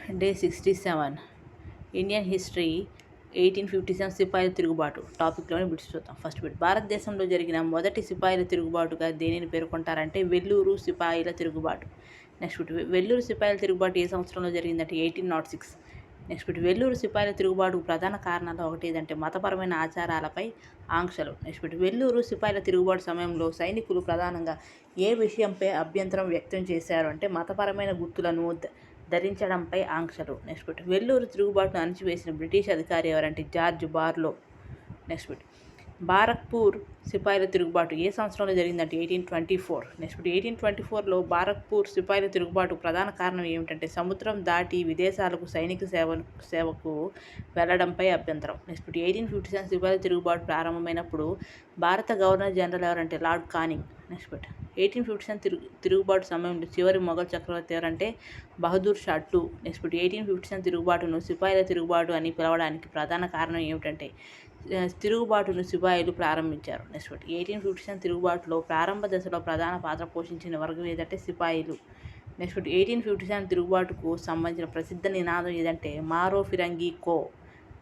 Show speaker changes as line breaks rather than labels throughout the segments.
Day 67 Indian history 1857 సిపాయిల తిరుగుబాటు టాపిక్లోని bits చూద్దాం. ఫస్ట్ బిట్, భారతదేశంలో జరిగిన మొదటి సిపాయిల తిరుగుబాటుగా దేనిని పేర్కొంటారంటే వెల్లూరు సిపాయిల తిరుగుబాటు. నెక్స్ట్ బిట్, వెల్లూరు సిపాయిల తిరుగుబాటు ఏ సంవత్సరంలో జరిగిందంటే 1806. నెక్స్ట్ బిట్, వెల్లూరు సిపాయిల తిరుగుబాటుకు ప్రధాన కారణాలు ఒకటి ఏదంటే మతపరమైన ఆచారాలపై ఆంక్షలు. నెక్స్ట్ బిట్, వెల్లూరు సిపాయిల తిరుగుబాటు సమయంలో సైనికులు ప్రధానంగా ఏ విషయంపై అభ్యంతరం వ్యక్తం చేశారు అంటే మతపరమైన గుర్తులను ధరించడంపై ఆంక్షలు. నెక్స్ట్ బిట్, వెల్లూరు తిరుగుబాటును అణచివేసిన బ్రిటిష్ అధికారి ఎవరంటే జార్జ్ బార్లో. నెక్స్ట్ బిట్, బారక్పూర్ సిపాయిల తిరుగుబాటు ఏ సంవత్సరంలో జరిగిందంటే 1824. నెక్స్ట్ బిట్, 1824లో బారక్పూర్ సిపాయిల తిరుగుబాటు ప్రధాన కారణం ఏమిటంటే సముద్రం దాటి విదేశాలకు సైనిక సేవకు వెళ్లడంపై అభ్యంతరం. నెక్స్ట్ బిట్, 1857 సిపాయిల తిరుగుబాటు ప్రారంభమైనప్పుడు భారత గవర్నర్ జనరల్ ఎవరంటే లార్డ్ కానింగ్. నెక్స్ట్ బిట్, 1857 తిరుగుబాటు సమయంలో చివరి మొఘల్ చక్రవర్తి ఎవరంటే Bahadur Shah II. Next bit, 1857 తిరుగుబాటును సిపాయిల తిరుగుబాటు అని పిలవడానికి ప్రధాన కారణం ఏమిటంటే తిరుగుబాటును సిపాయిలు ప్రారంభించారు. నెక్స్ట్ బిట్, 1857 తిరుగుబాటులో ప్రారంభ దశలో ప్రధాన పాత్ర పోషించిన వర్గం ఏదంటే సిపాయిలు. నెక్స్ట్ బిట్, 1857 తిరుగుబాటుకు సంబంధించిన ప్రసిద్ధ నినాదం ఏదంటే మారో ఫిరంగి కో.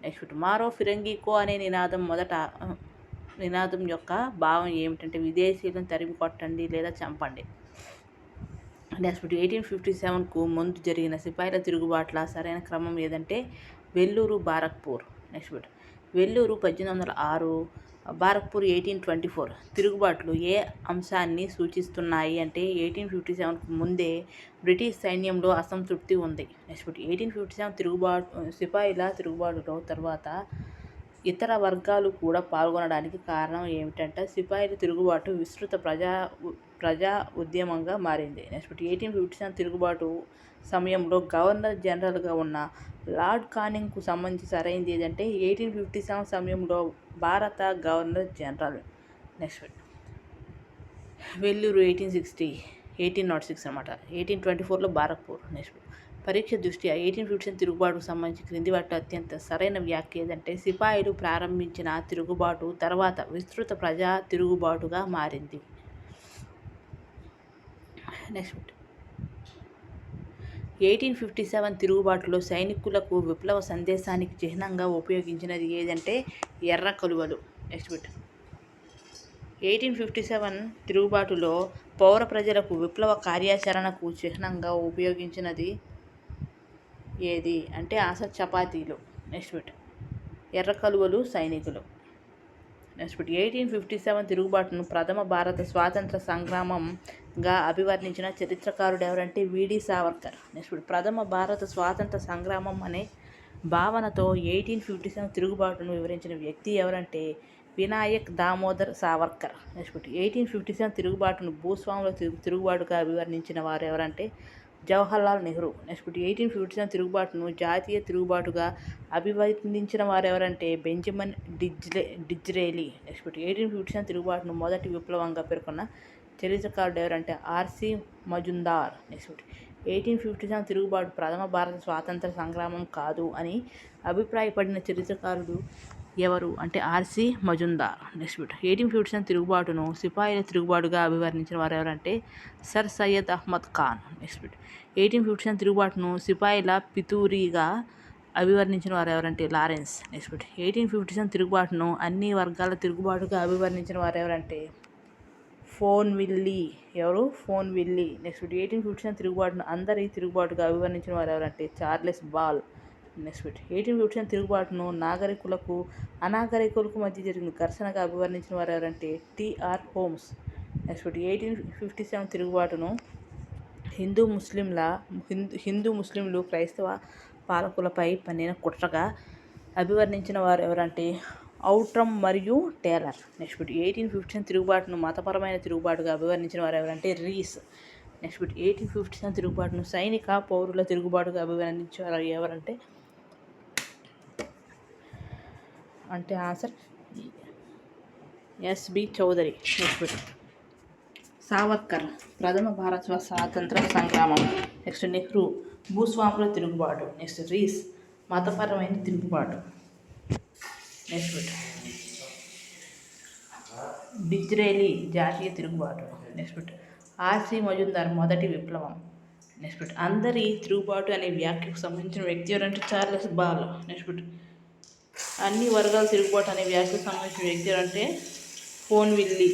నెక్స్ట్ బిట్, మారో ఫిరంగి కో అనే నినాదం యొక్క భావం ఏమిటంటే విదేశీయులను తరిమి కొట్టండి లేదా చంపండి. నెక్స్ట్ బిట్, 1857కు ముందు జరిగిన సిపాయిల తిరుగుబాట్ల సరైన క్రమం ఏదంటే వెల్లూరు, బారక్పూర్. నెక్స్ట్ బిట్, వెల్లూరు 1806, బారక్పూర్ 1824 తిరుగుబాట్లు ఏ అంశాన్ని సూచిస్తున్నాయి అంటే 1857కు ముందే బ్రిటిష్ సైన్యంలో అసంతృప్తి ఉంది. నెక్స్ట్ బిట్, 1857 సిపాయిల తిరుగుబాటులో తర్వాత ఇతర వర్గాలు కూడా పాల్గొనడానికి కారణం ఏమిటంటే సిపాయిల తిరుగుబాటు విస్తృత ప్రజా ఉద్యమంగా మారింది. నెక్స్ట్ బిట్, 1857 తిరుగుబాటు సమయంలో గవర్నర్ జనరల్గా ఉన్న లార్డ్ కానింగ్కు సంబంధించి సరైనది ఏదంటే 1857 సమయంలో భారత governor general. Next bit, Vellore 1806 అనమాట. 1824లో బారక్పూర్. నెక్స్ట్ బిట్, పరీక్ష దృష్ట్యా 1857 తిరుగుబాటుకు సంబంధించి క్రింది వాటిలో అత్యంత సరైన వ్యాఖ్య ఏదంటే సిపాయిలు ప్రారంభించిన తిరుగుబాటు తర్వాత విస్తృత ప్రజా తిరుగుబాటుగా మారింది. నెక్స్ట్ బిట్, 1857 తిరుగుబాటులో సైనికులకు విప్లవ సందేశానికి చిహ్నంగా ఉపయోగించినది ఏదంటే ఎర్ర కలువలు. నెక్స్ట్ బిట్, 1857 తిరుగుబాటులో పౌర ప్రజలకు విప్లవ కార్యాచరణకు చిహ్నంగా ఉపయోగించినది ఏది అంటే ఆన్సర్ చపాతీలు. నెక్స్ట్ బిట్, ఎర్ర కలువలు సైనికులు. నెక్స్ట్ బిట్, 1857 తిరుగుబాటును ప్రథమ భారత స్వాతంత్ర సంగ్రామంగా అభివర్ణించిన చరిత్రకారుడు ఎవరంటే విడి సావర్కర్. నెక్స్ట్ బిట్, ప్రథమ భారత స్వాతంత్ర సంగ్రామం అనే భావనతో 1857 తిరుగుబాటును వివరించిన వ్యక్తి ఎవరంటే వినాయక్ దామోదర్ సావర్కర్. నెక్స్ట్ బిట్, 1857 తిరుగుబాటును భూస్వాముల తిరుగుబాటుగా అభివర్ణించిన వారు ఎవరంటే జవహర్లాల్ నెహ్రూ. నెక్స్ట్ బిట్, 1857 తిరుగుబాటును జాతీయ తిరుగుబాటుగా అభివర్ణించిన వారు ఎవరంటే బెంజమిన్ డిజ్రేలీ. నెక్స్ట్ బిట్, 1857 తిరుగుబాటును మొదటి విప్లవంగా పేర్కొన్న చరిత్రకారుడు ఎవరంటే ఆర్సి మజుందార్. నెక్స్ట్ బిట్, 1857 తిరుగుబాటు ప్రథమ భారత స్వాతంత్ర సంగ్రామం కాదు అని అభిప్రాయపడిన చరిత్రకారుడు ఎవరు అంటే ఆర్సి మజుందార్. నెక్స్ట్ బిట్, 1857 తిరుగుబాటును సిపాయిల తిరుగుబాటుగా అభివర్ణించిన వారు ఎవరంటే sir Syed Ahmed Khan. Next bit, 1857 తిరుగుబాటును సిపాయిల పితూరీగా అభివర్ణించిన వారు ఎవరంటే లారెన్స్. నెక్స్ట్ బిట్, 1857 తిరుగుబాటును అన్ని వర్గాల తిరుగుబాటుగా అభివర్ణించిన వారు ఎవరంటే ఫోన్విల్లీ. ఫోన్విల్లీ. నెక్స్ట్ బిట్, 1857 తిరుగుబాటును అందరి తిరుగుబాటుగా అభివర్ణించిన వారు ఎవరంటే చార్లెస్ బాల్. నెక్స్ట్ బిట్, 1857 తిరుగుబాటును నాగరికులకు అనాగరికులకు మధ్య జరిగిన ఘర్షణగా అభివర్ణించిన వారు ఎవరంటే టిఆర్ హోమ్స్. నెక్స్ట్ బిట్, 1857 తిరుగుబాటును హిందూ ముస్లింలు క్రైస్తవ పాలకులపై పన్నిన కుట్రగా అభివర్ణించిన వారు ఎవరంటే ఔట్రమ్ మరియు టేలర్. నెక్స్ట్ బిట్, 1857 తిరుగుబాటును మతపరమైన తిరుగుబాటుగా అభివర్ణించిన వారు ఎవరంటే రీస్. నెక్స్ట్ బిట్, 1857 తిరుగుబాటును సైనిక పౌరుల తిరుగుబాటుగా అభివర్ణించారు ఎవరంటే answer SB Chaudhary. Next bit, Savarkar ప్రథమ భారత స్వాతంత్ర సంగ్రామం. నెక్స్ట్ నెహ్రూ భూస్వాముల తిరుగుబాటు. నెక్స్ట్ రీస్ మతపరమైన తిరుగుబాటు. నెక్స్ట్ బిట్, డిజ్రేలీ జాతీయ తిరుగుబాటు. నెక్స్ట్ బిట్, ఆర్సి మజుందార్ మొదటి విప్లవం. నెక్స్ట్ బిట్ అందరి తిరుగుబాటు అనే వ్యాఖ్యకు సంబంధించిన వ్యక్తి ఎవరంటే చార్లెస్ బాల్. నెక్స్ట్ బిట్ అన్ని వర్గాల తిరుగుబాటు అనే వ్యాఖ్యకు సంబంధించిన వ్యక్తి ఎవరంటే ఫోన్ విల్లీ.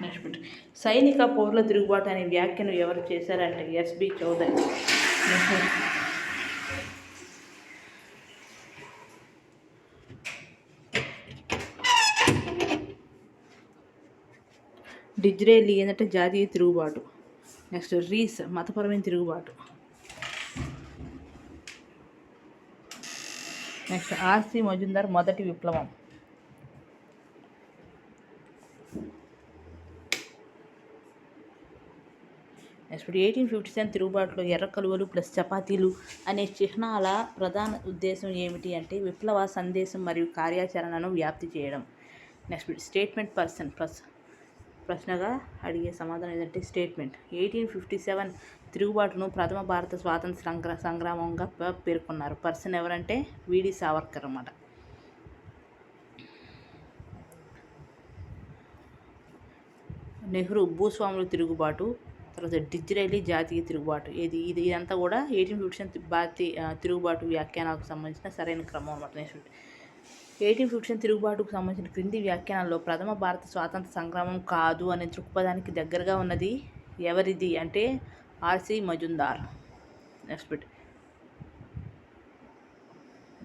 నెక్స్ట్ బిట్ సైనిక పౌరుల తిరుగుబాటు అనే వ్యాఖ్యను ఎవరు చేశారంటే ఎస్బి చౌదరి. నెక్స్ట్ బిట్ డిజ్రేలీ ఏంటంటే జాతీయ తిరుగుబాటు. నెక్స్ట్ రీస్ మతపరమైన తిరుగుబాటు. నెక్స్ట్ ఆర్సి మజుందార్ మొదటి విప్లవం. నెక్స్ట్ 1857 తిరుగుబాటులో ఎర్ర కలువలు ప్లస్ చపాతీలు అనే చిహ్నాల ప్రధాన ఉద్దేశం ఏమిటి అంటే విప్లవ సందేశం మరియు కార్యాచరణను వ్యాప్తి చేయడం. నెక్స్ట్ స్టేట్మెంట్ పర్సన్ ప్రశ్నగా అడిగే సమాధానం ఏదంటే స్టేట్మెంట్. 1857 తిరుగుబాటును ప్రథమ భారత స్వాతంత్ర సంగ్రామంగా పేర్కొన్నారు. పర్సన్ ఎవరంటే విడి సావర్కర్ అన్నమాట. నెహ్రూ భూస్వాముల తిరుగుబాటు. తర్వాత డిజ్రేలీ జాతీయ తిరుగుబాటు. ఇదంతా కూడా 1857 భారతీయ తిరుగుబాటు వ్యాఖ్యానాలకు సంబంధించిన సరైన క్రమం అన్నమాట. నెక్స్ట్ 1857 తిరుగుబాటుకు సంబంధించిన క్రింది వ్యాఖ్యానాల్లో ప్రథమ భారత స్వాతంత్ర సంగ్రామం కాదు అనే దృక్పథానికి దగ్గరగా ఉన్నది ఎవరిది అంటే RC Majumdar. Next bit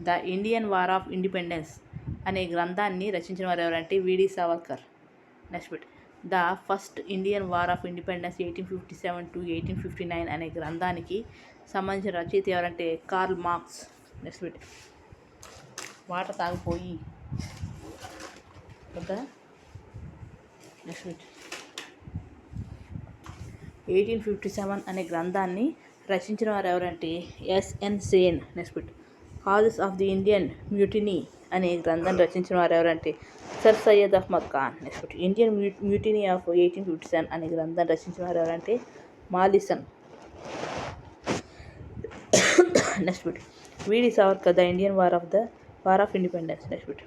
the Indian war of independence అనే గ్రంథాన్ని రచించిన వారు ఎవరంటే V D Savarkar. Next bit the first Indian war of independence 1857 to 1859 అనే గ్రంథానికి సంబంధించిన రచయిత ఎవరంటే Karl Marx. Next bit water తాగిపోయి కదా. నెక్స్ట్ బిట్ 1857 అనే గ్రంథాన్ని రచించిన వారు ఎవరంటే S N Sen. Next bit causes of the Indian mutiny అనే గ్రంథాన్ని రచించిన వారు ఎవరంటే sir Syed Ahmed Khan. Next bit Indian mutiny of 1857 అనే గ్రంథాన్ని రచించిన వారు ఎవరంటే Mallison. Next bit V D Savarkar the Indian war of independence. Next bit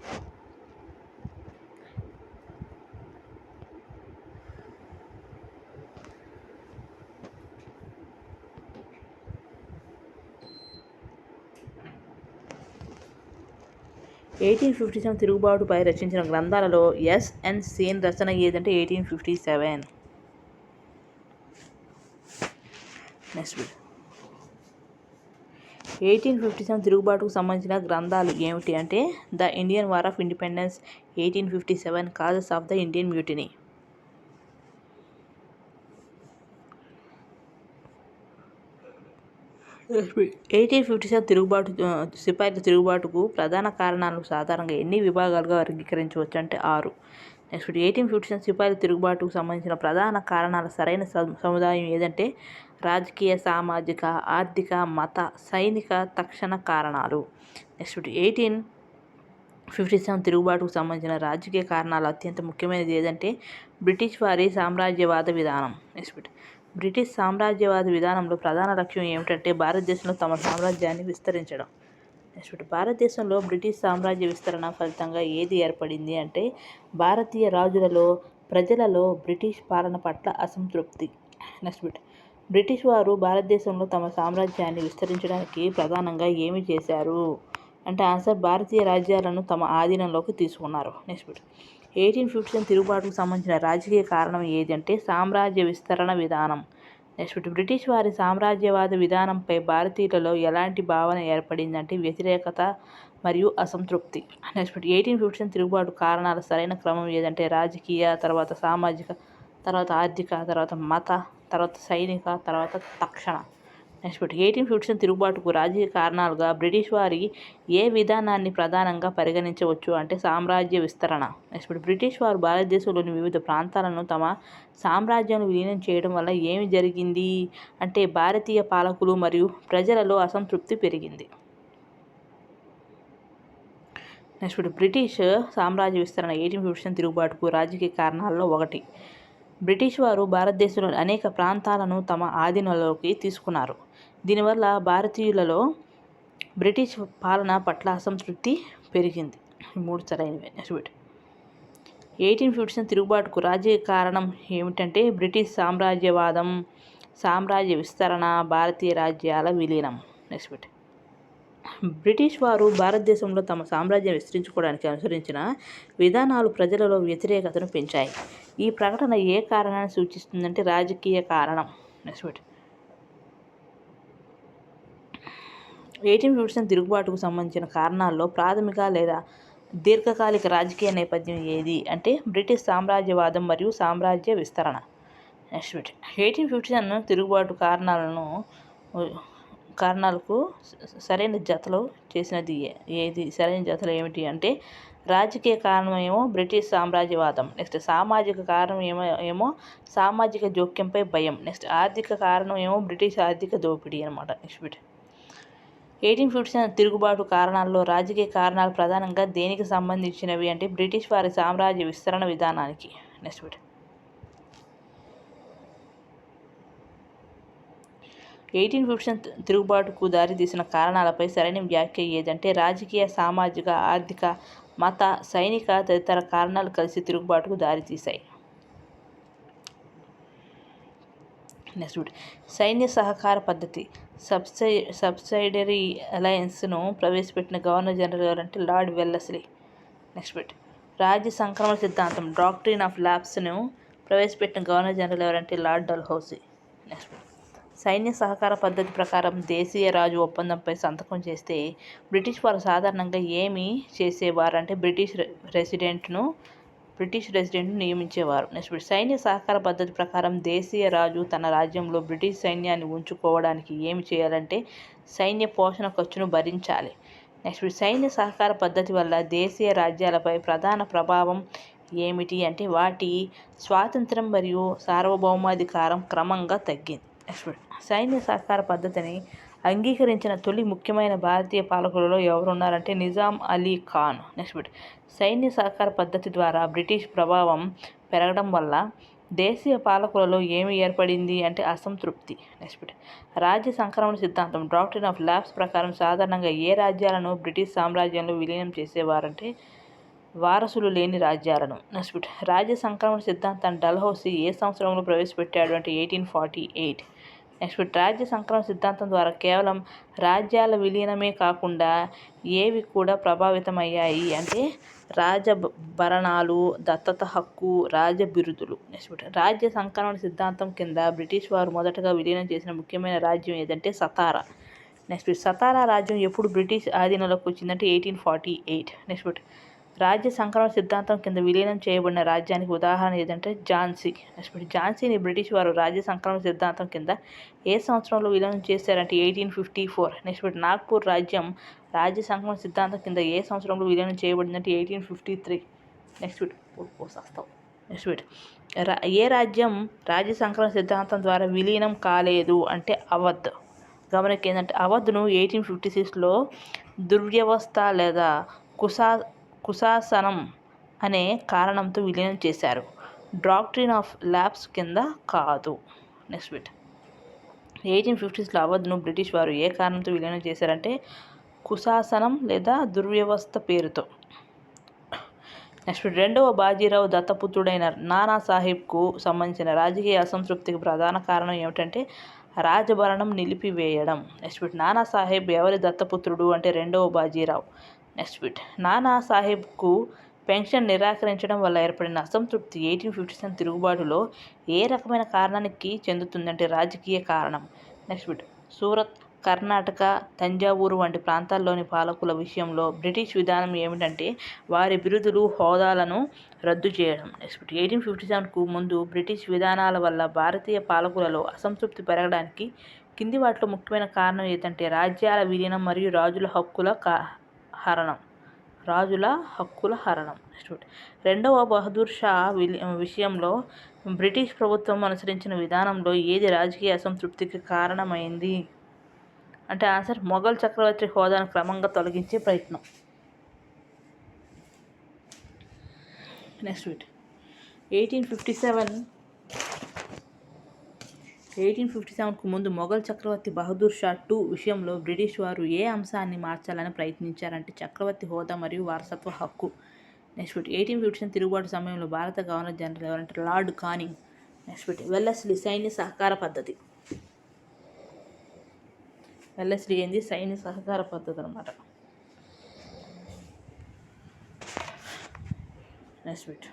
తిరుగుబాటుపై రచించిన గ్రంథాలలో ఎస్ఎన్ సేన్ రచన ఏదంటే 1857. నెక్స్ట్ బిట్ 1857 తిరుగుబాటుకు సంబంధించిన గ్రంథాలు ఏమిటి అంటే the Indian war of independence, 1857 causes of the Indian mutiny. 1857 సిపాయిల తిరుగుబాటుకు ప్రధాన కారణాలు సాధారణంగా ఎన్ని విభాగాలుగా వర్గీకరించవచ్చు అంటే 6. నెక్స్ట్ 1857 సిపాయిల తిరుగుబాటుకు సంబంధించిన ప్రధాన కారణాల సరైన సముదాయం ఏదంటే రాజకీయ, సామాజిక, ఆర్థిక, మత, సైనిక, తక్షణ కారణాలు. నెక్స్ట్ 1857 తిరుగుబాటుకు సంబంధించిన రాజకీయ కారణాలు అత్యంత ముఖ్యమైనది ఏదంటే బ్రిటిష్ వారి సామ్రాజ్యవాద విధానం. నెక్స్ట్ బ్రిటిష్ సామ్రాజ్యవాద విధానంలో ప్రధాన లక్ష్యం ఏమిటంటే భారతదేశంలో తమ సామ్రాజ్యాన్ని విస్తరించడం. నెక్స్ట్ భారతదేశంలో బ్రిటిష్ సామ్రాజ్య విస్తరణ ఫలితంగా ఏది ఏర్పడింది అంటే భారతీయ రాజులలో ప్రజలలో బ్రిటిష్ పాలన పట్ల అసంతృప్తి. నెక్స్ట్ బ్రిటిష్ వారు భారతదేశంలో తమ సామ్రాజ్యాన్ని విస్తరించడానికి ప్రధానంగా ఏమి చేశారు అంటే ఆన్సర్ భారతీయ రాజ్యాలను తమ ఆధీనంలోకి తీసుకున్నారు. నెక్స్ట్ 1857 తిరుగుబాటుకు సంబంధించిన రాజకీయ కారణం ఏది అంటే సామ్రాజ్య విస్తరణ విధానం. నెక్స్ట్ బ్రిటిష్ వారి సామ్రాజ్యవాద విధానంపై భారతీయులలో ఎలాంటి భావన ఏర్పడిందంటే వ్యతిరేకత మరియు అసంతృప్తి. నెక్స్ట్ 1857 తిరుగుబాటు కారణాల సరైన క్రమం ఏదంటే రాజకీయ, తర్వాత సామాజిక, తర్వాత ఆర్థిక, తర్వాత మత, తర్వాత సైనిక, తర్వాత తక్షణ. నెక్స్ట్ 1857 తిరుగుబాటుకు రాజకీయ కారణాలుగా బ్రిటిష్ వారి ఏ విధానాన్ని ప్రధానంగా పరిగణించవచ్చు అంటే సామ్రాజ్య విస్తరణ. నెక్స్ట్ బ్రిటిష్ వారు భారతదేశంలోని వివిధ ప్రాంతాలను తమ సామ్రాజ్యంలో విలీనం చేయడం వల్ల ఏమి జరిగింది అంటే భారతీయ పాలకులు మరియు ప్రజలలో అసంతృప్తి పెరిగింది. నెక్స్ట్ బ్రిటిష్ సామ్రాజ్య విస్తరణ 1857 తిరుగుబాటుకు రాజకీయ కారణాలలో 1. బ్రిటిష్ వారు భారతదేశంలోని అనేక ప్రాంతాలను తమ ఆధీనంలోకి తీసుకున్నారు. దీనివల్ల భారతీయులలో బ్రిటిష్ పాలన పట్ల అసంతృప్తి పెరిగింది. 3 సరైనవే. నెక్స్ట్ 1857 తిరుగుబాటుకు రాజకీయ కారణం ఏమిటంటే బ్రిటిష్ సామ్రాజ్యవాదం, సామ్రాజ్య విస్తరణ, భారతీయ రాజ్యాల విలీనం. Next bit. బ్రిటిష్ వారు భారతదేశంలో తమ సామ్రాజ్యం విస్తరించుకోవడానికి అనుసరించిన విధానాలు ప్రజలలో వ్యతిరేకతను పెంచాయి. ఈ ప్రకటన ఏ కారణాన్ని సూచిస్తుందంటే రాజకీయ కారణం. Next bit. 1857 తిరుగుబాటుకు సంబంధించిన కారణాల్లో ప్రాథమిక లేదా దీర్ఘకాలిక రాజకీయ నేపథ్యం ఏది అంటే బ్రిటిష్ సామ్రాజ్యవాదం మరియు సామ్రాజ్య విస్తరణ. Next bit. 1857 తిరుగుబాటు కారణాలకు సరైన జతలు చేసినది ఏది? సరైన జతలు ఏమిటి అంటే రాజకీయ కారణం ఏమో బ్రిటిష్ సామ్రాజ్యవాదం, నెక్స్ట్ సామాజిక కారణం ఏమో సామాజిక జోక్యంపై భయం, నెక్స్ట్ ఆర్థిక కారణం ఏమో బ్రిటిష్ ఆర్థిక దోపిడీ అనమాట. Next bit. 1857 తిరుగుబాటు కారణాల్లో రాజకీయ కారణాలు ప్రధానంగా దేనికి సంబంధించినవి అంటే బ్రిటిష్ వారి సామ్రాజ్య విస్తరణ విధానానికి. Next bit. 1857 తిరుగుబాటుకు దారితీసిన కారణాలపై సరైన వ్యాఖ్య ఏదంటే రాజకీయ, సామాజిక, ఆర్థిక, మత, సైనిక తదితర కారణాలు కలిసి తిరుగుబాటుకు దారితీశాయి. Next bit. సైన్య సహకార పద్ధతి సబ్సిడరీ అలయన్స్ను ప్రవేశపెట్టిన గవర్నర్ జనరల్ ఎవరంటే లార్డ్ వెల్లస్లీ. Next bit. రాజ్య సంక్రమణ సిద్ధాంతం డాక్ట్రిన్ ఆఫ్ ల్యాబ్స్ను ప్రవేశపెట్టిన గవర్నర్ జనరల్ ఎవరంటే లార్డ్ డల్హౌసీ. Next bit. సైన్య సహకార పద్ధతి ప్రకారం దేశీయ రాజు ఒప్పందంపై సంతకం చేస్తే బ్రిటిష్ వారు సాధారణంగా ఏమి చేసేవారంటే బ్రిటిష్ రెసిడెంట్ను నియమించేవారు. నెక్స్ట్ సైన్య సహకార పద్ధతి ప్రకారం దేశీయ రాజు తన రాజ్యంలో బ్రిటిష్ సైన్యాన్ని ఉంచుకోవడానికి ఏమి చేయాలంటే సైన్య పోషణ ఖర్చును భరించాలి. నెక్స్ట్ సైన్య సహకార పద్ధతి వల్ల దేశీయ రాజ్యాలపై ప్రధాన ప్రభావం ఏమిటి అంటే వాటి స్వాతంత్రం మరియు సార్వభౌమాధికారం క్రమంగా తగ్గింది. నెక్స్ట్ సైన్య సహకార పద్ధతిని అంగీకరించిన తొలి ముఖ్యమైన భారతీయ పాలకులలో ఎవరున్నారంటే నిజాం అలీ ఖాన్. Next bit. సైన్య సహకార పద్ధతి ద్వారా బ్రిటిష్ ప్రభావం పెరగడం వల్ల దేశీయ పాలకులలో ఏమి ఏర్పడింది అంటే అసంతృప్తి. Next bit. రాజ్య సంక్రమణ సిద్ధాంతం డాక్ట్రిన్ ఆఫ్ ల్యాబ్స్ ప్రకారం సాధారణంగా ఏ రాజ్యాలను బ్రిటిష్ సామ్రాజ్యంలో విలీనం చేసేవారంటే వారసులు లేని రాజ్యాలను. Next bit. రాజ్య సంక్రమణ సిద్ధాంతాన్ని డల్హౌసీ ఏ సంవత్సరంలో ప్రవేశపెట్టాడు అంటే 1848. Next bit. రాజ్య సంక్రమణ సిద్ధాంతం ద్వారా కేవలం రాజ్యాల విలీనమే కాకుండా ఏవి కూడా ప్రభావితమయ్యాయి అంటే రాజభరణాలు, దత్తత హక్కు, రాజ బిరుదులు. Next bit. రాజ్య సంక్రమణ సిద్ధాంతం కింద బ్రిటిష్ వారు మొదటగా విలీనం చేసిన ముఖ్యమైన రాజ్యం ఏదంటే సతారా. Next bit. సతారా రాజ్యం ఎప్పుడు బ్రిటిష్ ఆధీనంలోకి వచ్చిందంటే 1848. Next bit. రాజ్య సంక్రమణ సిద్ధాంతం కింద విలీనం చేయబడిన రాజ్యానికి ఉదాహరణ ఏదంటే ఝాన్సీ. Next bit. ఝాన్సీని బ్రిటిష్ వారు రాజ్య సంక్రమణ సిద్ధాంతం కింద ఏ సంవత్సరంలో విలీనం చేశారంటే 1854. Next bit. నాగ్పూర్ రాజ్యం రాజ్య సంక్రమణ సిద్ధాంతం కింద ఏ సంవత్సరంలో విలీనం చేయబడిందంటే 1853. Next bit. Next bit. ఏ రాజ్యం రాజ్య సంక్రమణ సిద్ధాంతం ద్వారా విలీనం కాలేదు అంటే అవధ్. గమనిక ఏంటంటే అవధ్ను 1856లో దుర్వ్యవస్థ లేదా కుశాసనం అనే కారణంతో విలీనం చేశారు, డాక్ట్రిన్ ఆఫ్ ల్యాబ్స్ కింద కాదు. Next bit. 1850స్లో అవధ్ను బ్రిటిష్ వారు ఏ కారణంతో విలీనం చేశారంటే కుశాసనం లేదా దుర్వ్యవస్థ పేరుతో. Next bit. రెండవ బాజీరావు దత్తపుత్రుడైన నానాసాహెబ్కు సంబంధించిన రాజకీయ అసంతృప్తికి ప్రధాన కారణం ఏమిటంటే రాజభరణం నిలిపివేయడం. Next bit. నానాసాహెబ్ ఎవరి దత్తపుత్రుడు అంటే రెండవ బాజీరావు. Next bit. నానాసాహెబ్కు పెన్షన్ నిరాకరించడం వల్ల ఏర్పడిన అసంతృప్తి 1857 తిరుగుబాటులో ఏ రకమైన కారణానికి చెందుతుందంటే రాజకీయ కారణం. Next bit. సూరత్, కర్ణాటక, తంజావూరు వంటి ప్రాంతాల్లోని పాలకుల విషయంలో బ్రిటిష్ విధానం ఏమిటంటే వారి బిరుదులు, హోదాలను రద్దు చేయడం. Next bit. 1857కు ముందు బ్రిటిష్ విధానాల వల్ల భారతీయ పాలకులలో అసంతృప్తి పెరగడానికి కింది వాటిలో ముఖ్యమైన కారణం ఏదంటే రాజ్యాల విలీనం మరియు రాజుల హక్కుల హరణం. Next bit. రెండవ బహదూర్ షా విషయంలో బ్రిటిష్ ప్రభుత్వం అనుసరించిన విధానంలో ఏది రాజకీయ అసంతృప్తికి కారణమైంది అంటే ఆన్సర్ మొఘల్ చక్రవర్తి హోదాను క్రమంగా తొలగించే ప్రయత్నం. Next bit. 1857కు ముందు మొఘల్ చక్రవర్తి బహదూర్ షా II విషయంలో బ్రిటిష్ వారు ఏ అంశాన్ని మార్చాలని ప్రయత్నించారంటే చక్రవర్తి హోదా మరియు వారసత్వ హక్కు. నెక్స్ట్ బిట్ 1857 తిరుగుబాటు సమయంలో భారత గవర్నర్ జనరల్ ఎవరంటే lord Canning. Next bit Wellesley సైన్య సహకార పద్ధతి. వెల్లస్లీ ఏంది సైన్య సహకార పద్ధతి అనమాట. నెక్స్ట్ బిట్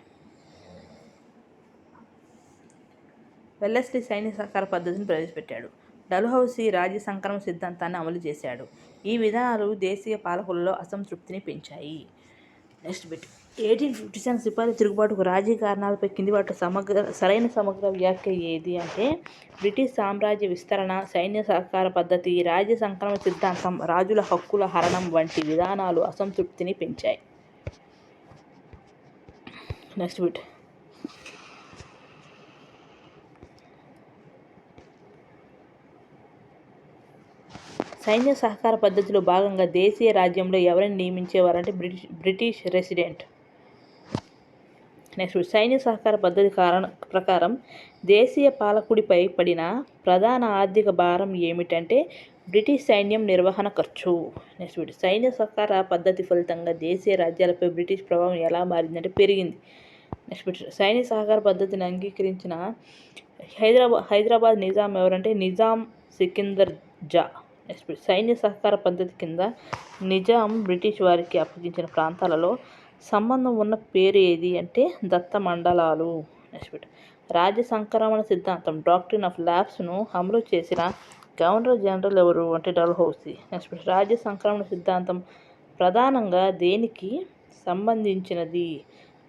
వెల్లస్లీ సైన్య సహకార పద్ధతిని ప్రవేశపెట్టాడు. డల్హౌసీ రాజ్య సంక్రమణ సిద్ధాంతాన్ని అమలు చేశాడు. ఈ విధానాలు దేశీయ పాలకులలో అసంతృప్తిని పెంచాయి. నెక్స్ట్ బిట్ 1857 సిపాయిల తిరుగుబాటుకు రాజకీయ కారణాలపై కింది వాటిలో సరైన సమగ్ర వ్యాఖ్య ఏది అంటే బ్రిటిష్ సామ్రాజ్య విస్తరణ, సైన్య సహకార పద్ధతి, రాజ్య సంక్రమణ సిద్ధాంతం, రాజుల హక్కుల హరణం వంటి విధానాలు అసంతృప్తిని పెంచాయి. నెక్స్ట్ బిట్ సైన్య సహకార పద్ధతిలో భాగంగా దేశీయ రాజ్యంలో ఎవరిని నియమించేవారంటే బ్రిటిష్ రెసిడెంట్. నెక్స్ట్ సైన్య సహకార పద్ధతి ప్రకారం దేశీయ పాలకుడిపై పడిన ప్రధాన ఆర్థిక భారం ఏమిటంటే బ్రిటిష్ సైన్యం నిర్వహణ ఖర్చు. నెక్స్ట్ సైన్య సహకార పద్ధతి ఫలితంగా దేశీయ రాజ్యాలపై బ్రిటిష్ ప్రభావం ఎలా మారిందంటే పెరిగింది. నెక్స్ట్ సైన్య సహకార పద్ధతిని అంగీకరించిన హైదరాబాద్ నిజాం ఎవరంటే నిజాం సికిందర్ జా. నెక్స్ట్ సైన్య సహకార పద్ధతి కింద నిజాం బ్రిటిష్ వారికి అప్పగించిన ప్రాంతాలలో సంబంధం ఉన్న పేరు ఏది అంటే దత్త మండలాలు. నెక్స్ట్ రాజ్య సంక్రమణ సిద్ధాంతం డాక్ట్రిన్ ఆఫ్ ల్యాబ్స్ను అమలు చేసిన గవర్నర్ జనరల్ ఎవరు అంటే డల్హౌసీ. నెక్స్ట్ రాజ్య సంక్రమణ సిద్ధాంతం ప్రధానంగా దేనికి సంబంధించినది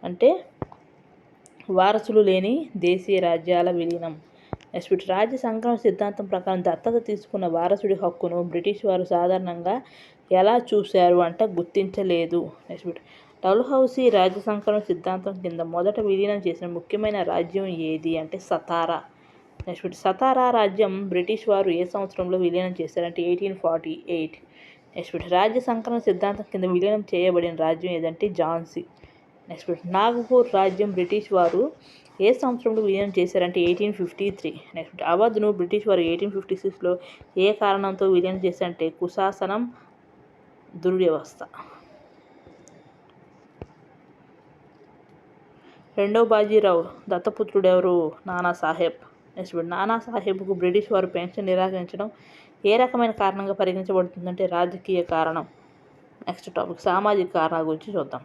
అంటే వారసులు లేని దేశీయ రాజ్యాల విలీనం. నెక్స్ట్ రాజ్య సంక్రమణ సిద్ధాంతం ప్రకారం దత్తత తీసుకున్న వారసుడి హక్కును బ్రిటిష్ వారు సాధారణంగా ఎలా చూశారు అంటే గుర్తించలేదు. నెక్స్ట్ డల్హౌసీ రాజ్య సంక్రమణ సిద్ధాంతం కింద మొదట విలీనం చేసిన ముఖ్యమైన రాజ్యం ఏది అంటే సతారా. నెక్స్ట్ సతారా రాజ్యం బ్రిటిష్ వారు ఏ సంవత్సరంలో విలీనం చేశారంటే 1848. నెక్స్ట్ రాజ్య సంక్రమణ సిద్ధాంతం కింద విలీనం చేయబడిన రాజ్యం ఏదంటే ఝాన్సీ. నెక్స్ట్ నాగపూర్ రాజ్యం బ్రిటిష్ వారు ఏ సంవత్సరంలో విలీనం చేశారంటే 1853. నెక్స్ట్ అవధ్ను బ్రిటిష్ వారు 1856లో ఏ కారణంతో విలీనం చేశారంటే కుశాసనం దుర్వ్యవస్థ. రెండవ బాజీరావు దత్తపుత్రుడు ఎవరు నానాసాహెబ్. నెక్స్ట్ నానాసాహెబ్కు బ్రిటిష్ వారు పెన్షన్ నిరాకరించడం ఏ రకమైన కారణంగా పరిగణించబడుతుందంటే రాజకీయ కారణం. నెక్స్ట్ టాపిక్ సామాజిక కారణాల గురించి చూద్దాం.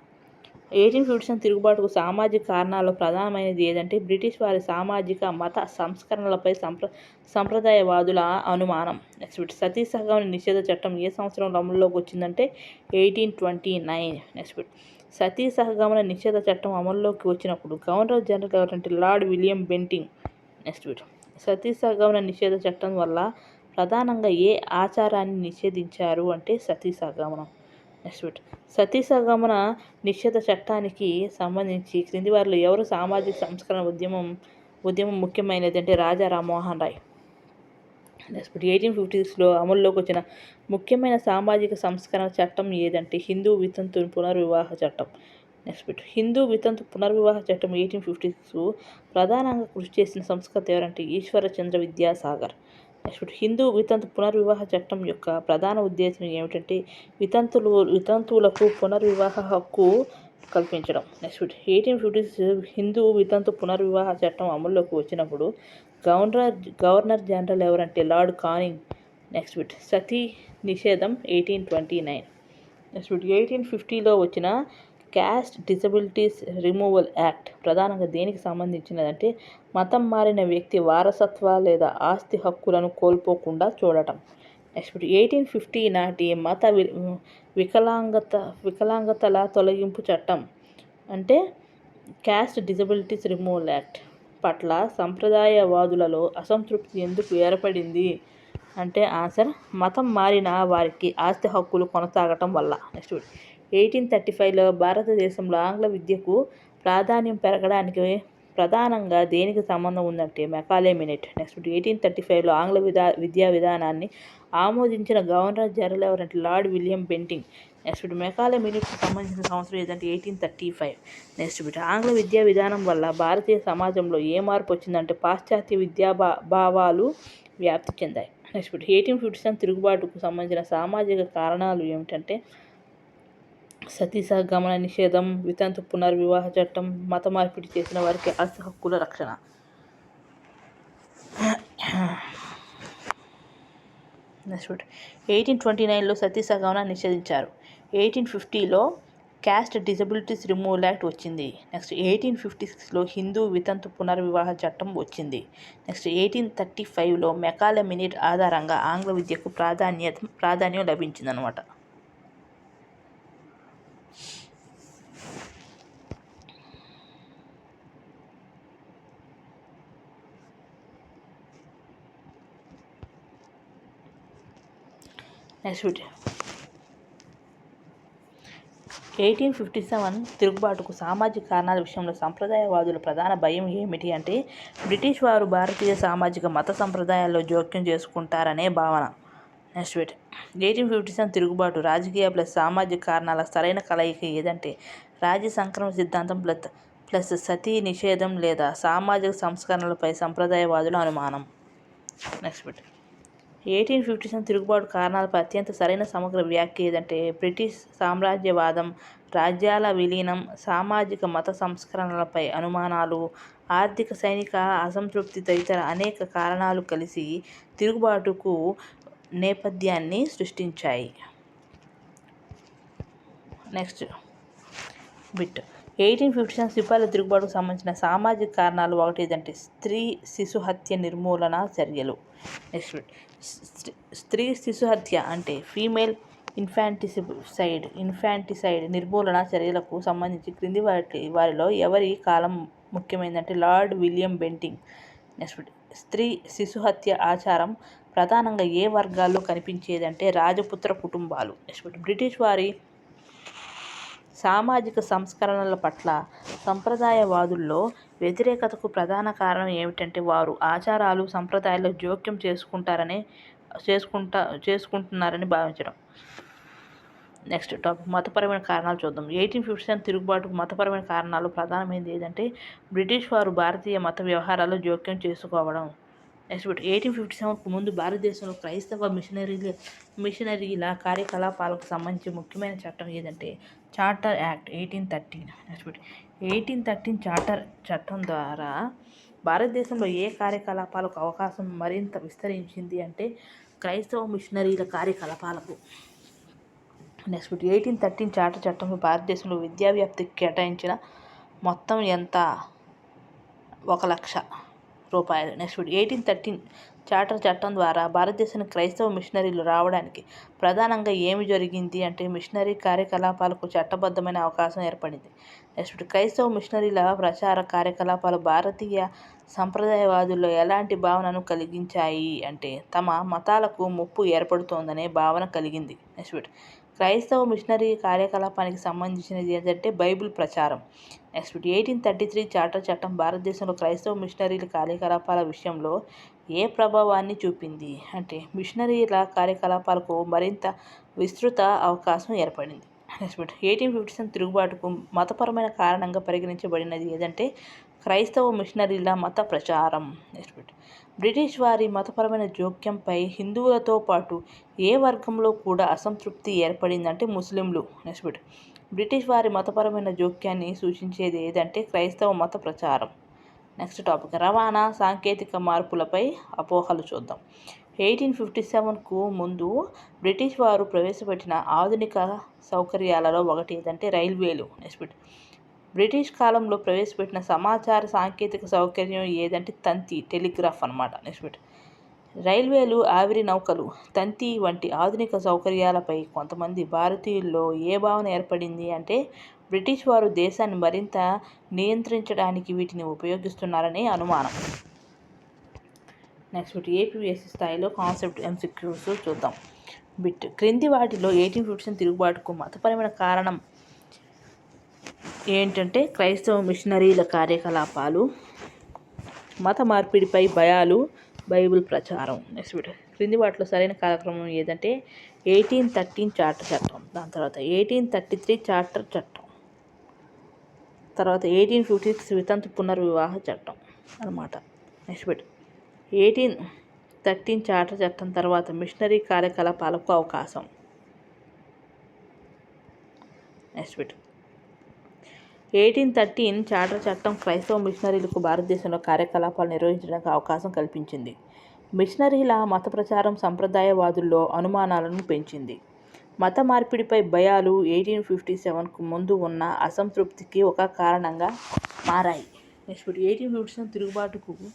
1857 తిరుగుబాటుకు సామాజిక కారణాల్లో ప్రధానమైనది ఏదంటే బ్రిటిష్ వారి సామాజిక మత సంస్కరణలపై సంప్రదాయవాదుల అనుమానం. నెక్స్ట్ సతీ సహగమన నిషేధ చట్టం ఏ సంవత్సరంలో అమలులోకి వచ్చిందంటే 1829. నెక్స్ట్ సతీ సహగమన నిషేధ చట్టం అమల్లోకి వచ్చినప్పుడు గవర్నర్ జనరల్ ఎవరంటే లార్డ్ విలియం బెంటింగ్. నెక్స్ట్ సతీ సహగమన నిషేధ చట్టం వల్ల ప్రధానంగా ఏ ఆచారాన్ని నిషేధించారు అంటే సతీ సహగమనం. నెక్స్ట్ సతీ సహగమన నిషేధ చట్టానికి సంబంధించి క్రింది వారిలో ఎవరు సామాజిక సంస్కరణ ఉద్యమం ముఖ్యమైనది అంటే రాజా రామ్మోహన్ రాయ్. నెక్స్ట్ 1856లో అమల్లోకి వచ్చిన ముఖ్యమైన సామాజిక సంస్కరణ చట్టం ఏదంటే హిందూ వితంతు పునర్వివాహ చట్టం. నెక్స్ట్ హిందూ వితంతు పునర్వివాహ చట్టం 1856 ప్రధానంగా కృషి చేసిన సంస్కర్త ఎవరంటే ఈశ్వరచంద్ర విద్యాసాగర్. నెక్స్ట్ హిందూ వితంతు పునర్వివాహ చట్టం యొక్క ప్రధాన ఉద్దేశం ఏమిటంటే వితంతువులకు పునర్వివాహ హక్కు కల్పించడం. నెక్స్ట్ 1856 హిందూ వితంతు పునర్వివాహ చట్టం అమల్లోకి వచ్చినప్పుడు గవర్నర్ జనరల్ ఎవరంటే లార్డ్ కానింగ్. నెక్స్ట్ సతీ నిషేధం 1829. నెక్స్ట్ 1850లో వచ్చిన క్యాస్ట్ డిసబిలిటీస్ రిమూవల్ యాక్ట్ ప్రధానంగా దేనికి సంబంధించినదంటే మతం మారిన వ్యక్తి వారసత్వ లేదా ఆస్తి హక్కులను కోల్పోకుండా చూడటం. నెక్స్ట్ 1850 నాటి మత వికలాంగతల తొలగింపు చట్టం అంటే క్యాస్ట్ డిసబిలిటీస్ రిమూవల్ యాక్ట్ పట్ల సంప్రదాయవాదులలో అసంతృప్తి ఎందుకు ఏర్పడింది అంటే ఆన్సర్ మతం మారిన వారికి ఆస్తి హక్కులు కొనసాగటం వల్ల. నెక్స్ట్ 1835లో భారతదేశంలో ఆంగ్ల విద్యకు ప్రాధాన్యం పెరగడానికి ప్రధానంగా దేనికి సంబంధం ఉందంటే మెకాలే మినెట్. నెక్స్ట్ 1835లో ఆంగ్ల విద్యా విధానాన్ని ఆమోదించిన గవర్నర్ జనరల్ ఎవరంటే lord William Bentinck. Next Macaulay మినెట్కి సంబంధించిన సంవత్సరం ఏదంటే 1835. నెక్స్ట్ ఆంగ్ల విద్యా విధానం వల్ల భారతీయ సమాజంలో ఏ మార్పు వచ్చిందంటే పాశ్చాత్య విద్యా భావాలు వ్యాప్తి చెందాయి. నెక్స్ట్ 1857 తిరుగుబాటుకు సంబంధించిన సామాజిక కారణాలు ఏమిటంటే సతీ సహగమన నిషేధం, వితంతు పునర్వివాహ చట్టం, మత మార్పిడి చేసిన వారికి ఆస్తి హక్కుల రక్షణ. నెక్స్ట్ 1829లో సతీ సహగమన నిషేధించారు. 1850లో క్యాస్ట్ డిజబిలిటీస్ రిమూవల్ యాక్ట్ వచ్చింది. నెక్స్ట్ 1856లో హిందూ వితంతు పునర్వివాహ చట్టం వచ్చింది. నెక్స్ట్ 1835లో మెకాలే మినిట్ ఆధారంగా ఆంగ్ల విద్యకు ప్రాధాన్యం లభించిందనమాట. నెక్స్ట్ 1857 తిరుగుబాటుకు సామాజిక కారణాల విషయంలో సంప్రదాయవాదుల ప్రధాన భయం ఏమిటి అంటే బ్రిటిష్ వారు భారతీయ సామాజిక మత సంప్రదాయాల్లో జోక్యం చేసుకుంటారనే భావన. నెక్స్ట్ 1857 తిరుగుబాటు రాజకీయ ప్లస్ సామాజిక కారణాల సరైన కలయిక ఏదంటే రాజ్య సంక్రమణ సిద్ధాంతం ప్లస్ సతీ నిషేధం లేదా సామాజిక సంస్కరణలపై సంప్రదాయవాదుల అనుమానం. నెక్స్ట్ 1857 తిరుగుబాటు కారణాలపై అత్యంత సరైన సమగ్ర వ్యాఖ్య ఏదంటే బ్రిటిష్ సామ్రాజ్యవాదం, రాజ్యాల విలీనం, సామాజిక మత సంస్కరణలపై అనుమానాలు, ఆర్థిక సైనిక అసంతృప్తి తదితర అనేక కారణాలు కలిసి తిరుగుబాటుకు నేపథ్యాన్ని సృష్టించాయి. నెక్స్ట్ 1857 సిపాయిల తిరుగుబాటుకు సంబంధించిన సామాజిక కారణాలు ఒకటి ఏదంటే స్త్రీ శిశు హత్య నిర్మూలన చర్యలు. నెక్స్ట్ స్త్రీ శిశు హత్య అంటే ఫీమేల్ ఇన్ఫాంటిసైడ్ నిర్మూలన చర్యలకు సంబంధించి క్రింది వారిలో ఎవరి కాలం ముఖ్యమైనదంటే లార్డ్ విలియం బెంటింగ్. నెక్స్ట్ స్త్రీ శిశు హత్య ఆచారం ప్రధానంగా ఏ వర్గాల్లో కనిపించేదంటే రాజపుత్ర కుటుంబాలు. నెక్స్ట్ బ్రిటిష్ వారి సామాజిక సంస్కరణల పట్ల సంప్రదాయవాదుల్లో వ్యతిరేకతకు ప్రధాన కారణం ఏమిటంటే వారు ఆచారాలు సంప్రదాయాల్లో జోక్యం చేసుకుంటున్నారని భావించడం. నెక్స్ట్ టాపిక్ మతపరమైన కారణాలు చూద్దాం. 1857 తిరుగుబాటుకు మతపరమైన కారణాలు ప్రధానమైనది ఏదంటే బ్రిటిష్ వారు భారతీయ మత వ్యవహారాల్లో జోక్యం చేసుకోవడం. నెక్స్ట్ 1857కు ముందు భారతదేశంలో క్రైస్తవ మిషనరీల కార్యకలాపాలకు సంబంధించి ముఖ్యమైన చట్టం ఏదంటే చార్టర్ యాక్ట్ 1813. నెక్స్ట్ 1813 చార్టర్ చట్టం ద్వారా భారతదేశంలో ఏ కార్యకలాపాలకు అవకాశం మరింత విస్తరించింది అంటే క్రైస్తవ మిషనరీల కార్యకలాపాలకు. నెక్స్ట్ 1813 చార్టర్ చట్టంలో భారతదేశంలో విద్యా వ్యాప్తికి కేటాయించిన మొత్తం ఎంత? 1,00,000 రూపాయలు. నెక్స్ట్ 1813 చార్టర్ చట్టం ద్వారా భారతదేశానికి క్రైస్తవ మిషనరీలు రావడానికి ప్రధానంగా ఏమి జరిగింది అంటే మిషనరీ కార్యకలాపాలకు చట్టబద్ధమైన అవకాశం ఏర్పడింది. నెక్స్ట్ క్రైస్తవ మిషనరీల ప్రచార కార్యకలాపాలు భారతీయ సంప్రదాయవాదుల్లో ఎలాంటి భావనను కలిగించాయి అంటే తమ మతాలకు ముప్పు ఏర్పడుతోందనే భావన కలిగింది. నెక్స్ట్ క్రైస్తవ మిషనరీ కార్యకలాపానికి సంబంధించినది ఏంటంటే బైబిల్ ప్రచారం. నెక్స్ట్ 1833 చార్టర్ చట్టం భారతదేశంలో క్రైస్తవ మిషనరీల కార్యకలాపాల విషయంలో ఏ ప్రభావాన్ని చూపింది అంటే మిషనరీల కార్యకలాపాలకు మరింత విస్తృత అవకాశం ఏర్పడింది. నెక్స్ట్ 1857 తిరుగుబాటుకు మతపరమైన కారణంగా పరిగణించబడినది ఏదంటే క్రైస్తవ మిషనరీల మత ప్రచారం. నెక్స్ట్ బ్రిటిష్ వారి మతపరమైన జోక్యంపై హిందువులతో పాటు ఏ వర్గంలో కూడా అసంతృప్తి ఏర్పడిందంటే ముస్లింలు. నెక్స్ట్ బ్రిటిష్ వారి మతపరమైన జోక్యాన్ని సూచించేది ఏదంటే క్రైస్తవ మత ప్రచారం. నెక్స్ట్ టాపిక్ రవాణా సాంకేతిక మార్పులపై అపోహలు చూద్దాం. 1857కు ముందు బ్రిటిష్ వారు ప్రవేశపెట్టిన ఆధునిక సౌకర్యాలలో ఒకటి ఏదంటే రైల్వేలు. నెక్స్ట్ బ్రిటిష్ కాలంలో ప్రవేశపెట్టిన సమాచార సాంకేతిక సౌకర్యం ఏదంటే తంతి టెలిగ్రాఫ్ అన్నమాట. నెక్స్ట్ రైల్వేలు, ఆవిరి నౌకలు, తంతి వంటి ఆధునిక సౌకర్యాలపై కొంతమంది భారతీయుల్లో ఏ భావన ఏర్పడింది అంటే బ్రిటిష్ వారు దేశాన్ని మరింత నియంత్రించడానికి వీటిని ఉపయోగిస్తున్నారనే అనుమానం. నెక్స్ట్ ఏపీఎస్సీ స్థాయిలో కాన్సెప్ట్ MCQs చూద్దాం. క్రింది వాటిలో 1857 తిరుగుబాటుకు మతపరమైన కారణం ఏంటంటే క్రైస్తవ మిషనరీల కార్యకలాపాలు, మత మార్పిడిపై భయాలు, బైబిల్ ప్రచారం. నెక్స్ట్ క్రింది వాటిలో సరైన కాలక్రమం ఏదంటే 1813 చార్టర్ చట్టం, దాని తర్వాత 1833 చార్టర్ చట్టం, తర్వాత 1856 వితంతు పునర్వివాహ చట్టం అన్నమాట. నెక్స్ట్ 1813 చార్టర్ చట్టం తర్వాత మిషనరీ కార్యకలాపాలకు అవకాశం. నెక్స్ట్ బిట్ 1813 చార్టర్ చట్టం క్రైస్తవ మిషనరీలకు భారతదేశంలో కార్యకలాపాలు నిర్వహించడానికి అవకాశం కల్పించింది. మిషనరీల మత ప్రచారం సంప్రదాయవాదుల్లో అనుమానాలను పెంచింది. మత మార్పిడిపై భయాలు 1857కు ముందు ఉన్న అసంతృప్తికి ఒక కారణంగా మారాయి. నెక్స్ట్ 1857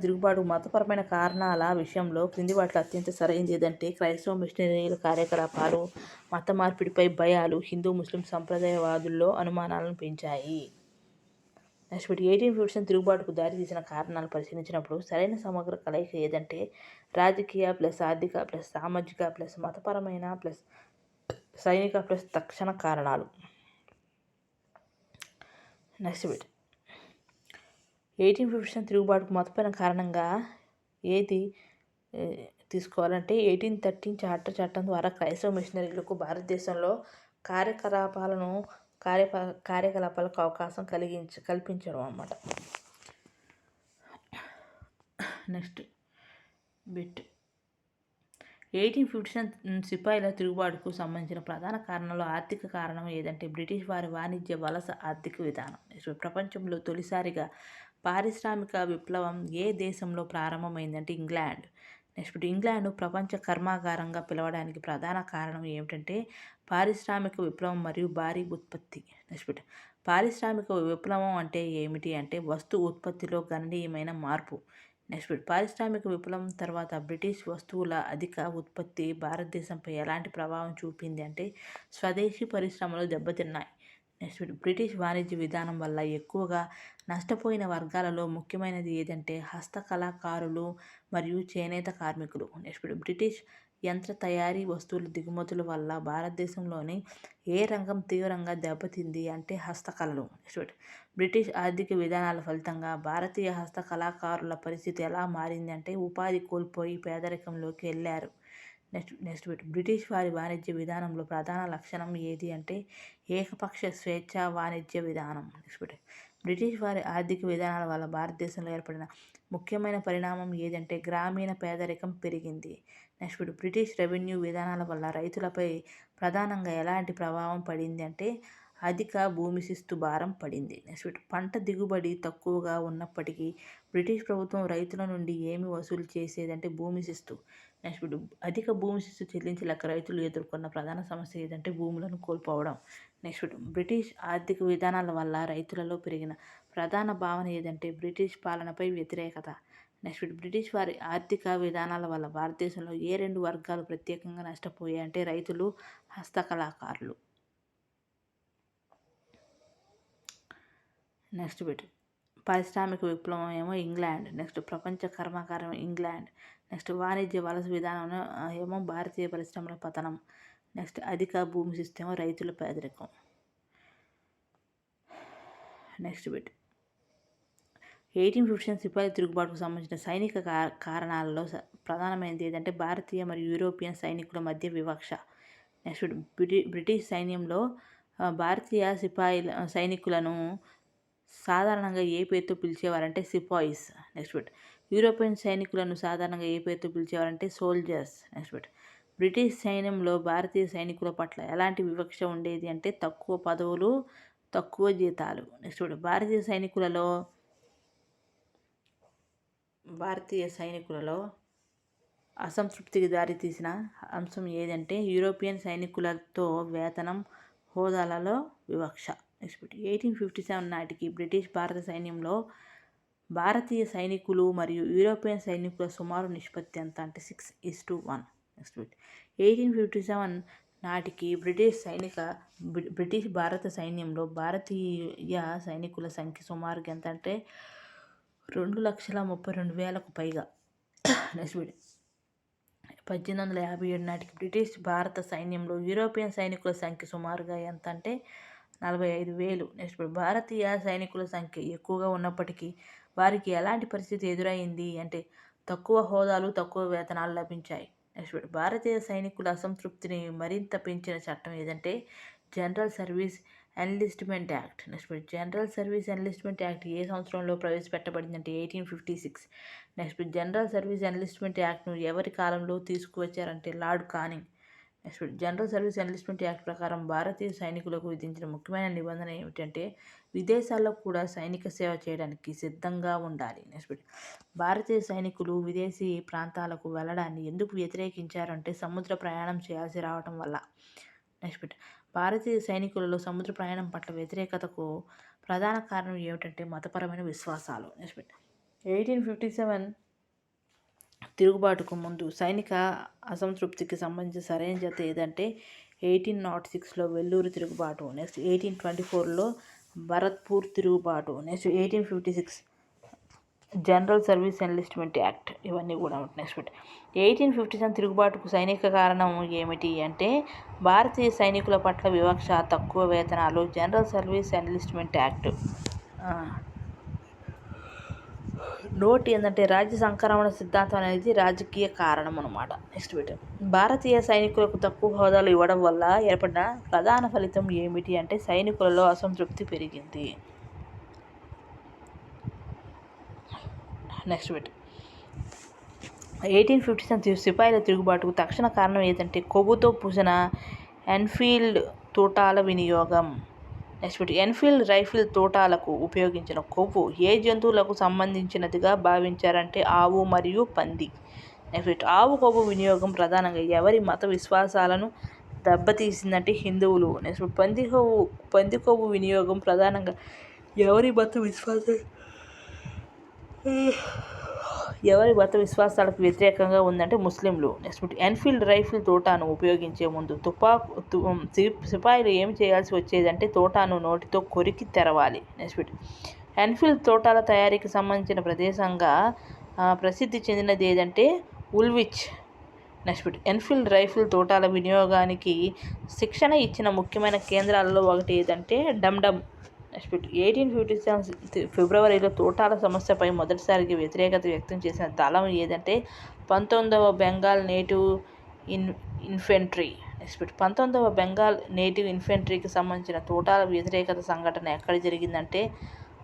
తిరుగుబాటు మతపరమైన కారణాల విషయంలో క్రింది వాటిలో అత్యంత సరైనది ఏదంటే క్రైస్తవ మిషనరీల కార్యకలాపాలు మత మార్పిడిపై భయాలు హిందూ ముస్లిం సంప్రదాయవాదుల్లో అనుమానాలను పెంచాయి. నెక్స్ట్ 1857 తిరుగుబాటుకు దారితీసిన కారణాలు పరిశీలించినప్పుడు సరైన సమగ్ర కలయిక ఏదంటే రాజకీయ ప్లస్ ఆర్థిక ప్లస్ సామాజిక ప్లస్ మతపరమైన ప్లస్ సైనిక ప్లస్ తక్షణ కారణాలు. నెక్స్ట్ 1857 తిరుగుబాటుకు మతపరమైన కారణంగా ఏది తీసుకోవాలంటే 1813 చార్టర్ చట్టం ద్వారా క్రైస్తవ మిషనరీలకు భారతదేశంలో కార్యకలాపాలకు అవకాశం కల్పించడం అన్నమాట. నెక్స్ట్ బిట్ 1857 సిపాయిల తిరుగుబాటుకు సంబంధించిన ప్రధాన కారణాలు ఆర్థిక కారణం ఏదంటే బ్రిటిష్ వారి వాణిజ్య వలస ఆర్థిక విధానం. ప్రపంచంలో తొలిసారిగా పారిశ్రామిక విప్లవం ఏ దేశంలో ప్రారంభమైందంటే ఇంగ్లాండ్. నెక్స్ట్ ఇంగ్లాండ్ ప్రపంచ కర్మాగారంగా పిలవడానికి ప్రధాన కారణం ఏమిటంటే పారిశ్రామిక విప్లవం మరియు భారీ ఉత్పత్తి. నెక్స్ట్ పారిశ్రామిక విప్లవం అంటే ఏమిటి అంటే వస్తు ఉత్పత్తిలో గణనీయమైన మార్పు. నెక్స్ట్ పారిశ్రామిక విప్లవం తర్వాత బ్రిటిష్ వస్తువుల అధిక ఉత్పత్తి భారతదేశంపై ఎలాంటి ప్రభావం చూపింది అంటే స్వదేశీ పరిశ్రమలు దెబ్బతిన్నాయి. నెక్స్ట్ బ్రిటిష్ వాణిజ్య విధానం వల్ల ఎక్కువగా నష్టపోయిన వర్గాలలో ముఖ్యమైనది ఏదంటే హస్తకళాకారులు మరియు చేనేత కార్మికులు. నెక్స్ట్ బ్రిటిష్ యంత్ర తయారీ వస్తువుల దిగుమతుల వల్ల భారతదేశంలోని ఏ రంగం తీవ్రంగా దెబ్బతింది అంటే హస్తకళలు. నెక్స్ట్ బ్రిటిష్ ఆర్థిక విధానాల ఫలితంగా భారతీయ హస్తకళాకారుల పరిస్థితి ఎలా మారింది అంటే ఉపాధి కోల్పోయి పేదరికంలోకి వెళ్ళారు. నెక్స్ట్ బ్రిటిష్ వారి వాణిజ్య విధానంలో ప్రధాన లక్షణం ఏది అంటే ఏకపక్ష స్వేచ్ఛ వాణిజ్య విధానం. నెక్స్ట్ బ్రిటిష్ వారి ఆర్థిక విధానాల వల్ల భారతదేశంలో ఏర్పడిన ముఖ్యమైన పరిణామం ఏదంటే గ్రామీణ పేదరికం పెరిగింది. నెక్స్ట్ బ్రిటిష్ రెవెన్యూ విధానాల వల్ల రైతులపై ప్రధానంగా ఎలాంటి ప్రభావం పడింది అంటే అధిక భూమి శిస్తు భారం పడింది. నెక్స్ట్ పంట దిగుబడి తక్కువగా ఉన్నప్పటికీ బ్రిటిష్ ప్రభుత్వం రైతుల నుండి ఏమి వసూలు చేసేదంటే భూమి శిస్తు. నెక్స్ట్ అధిక భూమి శిస్తు చెల్లించలేక రైతులు ఎదుర్కొన్న ప్రధాన సమస్య ఏదంటే భూములను కోల్పోవడం. నెక్స్ట్ బ్రిటిష్ ఆర్థిక విధానాల వల్ల రైతులలో పెరిగిన ప్రధాన భావన ఏదంటే బ్రిటిష్ పాలనపై వ్యతిరేకత. నెక్స్ట్ బ్రిటిష్ వారి ఆర్థిక విధానాల వల్ల భారతదేశంలో ఏ రెండు వర్గాలు ప్రత్యేకంగా నష్టపోయాయి అంటే రైతులు, హస్తకళాకారులు. నెక్స్ట్ పారిశ్రామిక విప్లవం ఏమో ఇంగ్లాండ్. నెక్స్ట్ ప్రపంచ కర్మాగారం ఇంగ్లాండ్. నెక్స్ట్ వాణిజ్య వలస విధానం ఏమో భారతీయ పరిశ్రమల పతనం. నెక్స్ట్ అధిక భూమి శిస్తు ఏమో రైతుల పేదరికం. నెక్స్ట్ 1857 సిపాయిల తిరుగుబాటుకు సంబంధించిన సైనిక కారణాలలో ప్రధానమైనది ఏదంటే భారతీయ మరియు యూరోపియన్ సైనికుల మధ్య వివక్ష. నెక్స్ట్ బ్రిటిష్ సైన్యంలో భారతీయ సైనికులను సాధారణంగా ఏ పేరుతో పిలిచేవారంటే సిపాయిస్. నెక్స్ట్ యూరోపియన్ సైనికులను సాధారణంగా ఏ పేరుతో పిలిచేవారంటే సోల్జర్స్. నెక్స్ట్ బ్రిటిష్ సైన్యంలో భారతీయ సైనికుల పట్ల ఎలాంటి వివక్ష ఉండేది అంటే తక్కువ పదవులు, తక్కువ జీతాలు. నెక్స్ట్ భారతీయ సైనికులలో అసంతృప్తికి దారితీసిన అంశం ఏదంటే యూరోపియన్ సైనికులతో వేతనం, హోదాలలో వివక్ష. నెక్స్ట్ 1857 నాటికి బ్రిటిష్ భారత సైన్యంలో భారతీయ సైనికులు మరియు యూరోపియన్ సైనికుల సుమారు నిష్పత్తి ఎంత అంటే 6:1. నెక్స్ట్ 1857 నాటికి బ్రిటిష్ భారత సైన్యంలో భారతీయ సైనికుల సంఖ్య సుమారుగా ఎంత అంటే 2,32,000కు పైగా. నెక్స్ట్ 1857 నాటికి బ్రిటిష్ భారత సైన్యంలో యూరోపియన్ సైనికుల సంఖ్య సుమారుగా ఎంత అంటే 45,000. నెక్స్ట్ భారతీయ సైనికుల సంఖ్య ఎక్కువగా ఉన్నప్పటికీ వారికి ఎలాంటి పరిస్థితి ఎదురైంది అంటే తక్కువ హోదాలు, తక్కువ వేతనాలు లభించాయి. నెక్స్ట్ భారతీయ సైనికుల అసంతృప్తిని మరింత పెంచిన చట్టం ఏదంటే general service enlistment act. Next general service enlistment act ఏ సంవత్సరంలో ప్రవేశపెట్టబడిందంటే 1856. నెక్స్ట్ జనరల్ సర్వీస్ ఎన్లిస్ట్మెంట్ యాక్ట్ను ఎవరి కాలంలో తీసుకువచ్చారంటే lord Canning. Next general service enlistment act ప్రకారం భారతీయ సైనికులకు విధించిన ముఖ్యమైన నిబంధన ఏమిటంటే విదేశాల్లో కూడా సైనిక సేవ చేయడానికి సిద్ధంగా ఉండాలి. నెక్స్ట్ భారతీయ సైనికులు విదేశీ ప్రాంతాలకు వెళ్ళడాన్ని ఎందుకు వ్యతిరేకించారంటే సముద్ర ప్రయాణం చేయాల్సి రావటం వల్ల. నెక్స్ట్ భారతీయ సైనికులలో సముద్ర ప్రయాణం పట్ల వ్యతిరేకతకు ప్రధాన కారణం ఏమిటంటే మతపరమైన విశ్వాసాలు. నెక్స్ట్ 1857 తిరుగుబాటుకు ముందు సైనిక అసంతృప్తికి సంబంధించిన సరైన జత ఏదంటే 1806లో వెల్లూరు తిరుగుబాటు. నెక్స్ట్ 1824లో భరత్పూర్ తిరుగుబాటు. Next 1856 general service enlistment act. ఇవన్నీ కూడా నెక్స్ట్ 1857 తిరుగుబాటుకు సైనిక కారణం ఏమిటి అంటే భారతీయ సైనికుల పట్ల వివక్ష, తక్కువ వేతనాలు, general service enlistment act. Note ఏంటంటే రాజ్య సంక్రమణ సిద్ధాంతం అనేది రాజకీయ కారణం అన్నమాట. నెక్స్ట్ భారతీయ సైనికులకు తక్కువ హోదాలు ఇవ్వడం వల్ల ఏర్పడిన ప్రధాన ఫలితం ఏమిటి అంటే సైనికులలో అసంతృప్తి పెరిగింది. నెక్స్ట్ 1857 సిపాయిల తిరుగుబాటుకు తక్షణ కారణం ఏదంటే కొవ్వుతో పూసిన ఎన్ఫీల్డ్ తూటాల వినియోగం. నెక్స్ట్ ఎన్ఫీల్డ్ రైఫిల్ తూటాలకు ఉపయోగించిన కొవ్వు ఏ జంతువులకు సంబంధించినదిగా భావించారంటే ఆవు మరియు పంది. నెక్స్ట్ ఆవు కొవ్వు వినియోగం ప్రధానంగా ఎవరి మత విశ్వాసాలను దెబ్బతీసిందంటే హిందువులు. నెక్స్ట్ పంది కొవ్వు వినియోగం ప్రధానంగా ఎవరి మత విశ్వాసాలకు వ్యతిరేకంగా ఉందంటే ముస్లింలు. నెక్స్ట్ ఎన్ఫీల్డ్ రైఫిల్ తోటాను ఉపయోగించే ముందు సిపాయిలు ఏం చేయాల్సి వచ్చేదంటే తోటాను నోటితో కొరికి తెరవాలి. నెక్స్ట్ ఎన్ఫీల్డ్ తోటాల తయారీకి సంబంధించిన ప్రదేశంగా ప్రసిద్ధి చెందినది ఏదంటే ఉల్విచ్. నెక్స్ట్ ఎన్ఫీల్డ్ రైఫిల్ తోటాల వినియోగానికి శిక్షణ ఇచ్చిన ముఖ్యమైన కేంద్రాలలో ఒకటి ఏదంటే డమ్డమ్. నెక్స్ట్ 1857 ఫిబ్రవరిలో తోటాల సమస్యపై మొదటిసారిగా వ్యతిరేకత వ్యక్తం చేసిన దళం ఏదంటే 19వ బెంగాల్ నేటివ్ ఇన్ఫెంట్రీ. నెక్స్ట్ 19వ బెంగాల్ నేటివ్ ఇన్ఫెంట్రీకి సంబంధించిన తోటాల వ్యతిరేకత సంఘటన ఎక్కడ జరిగిందంటే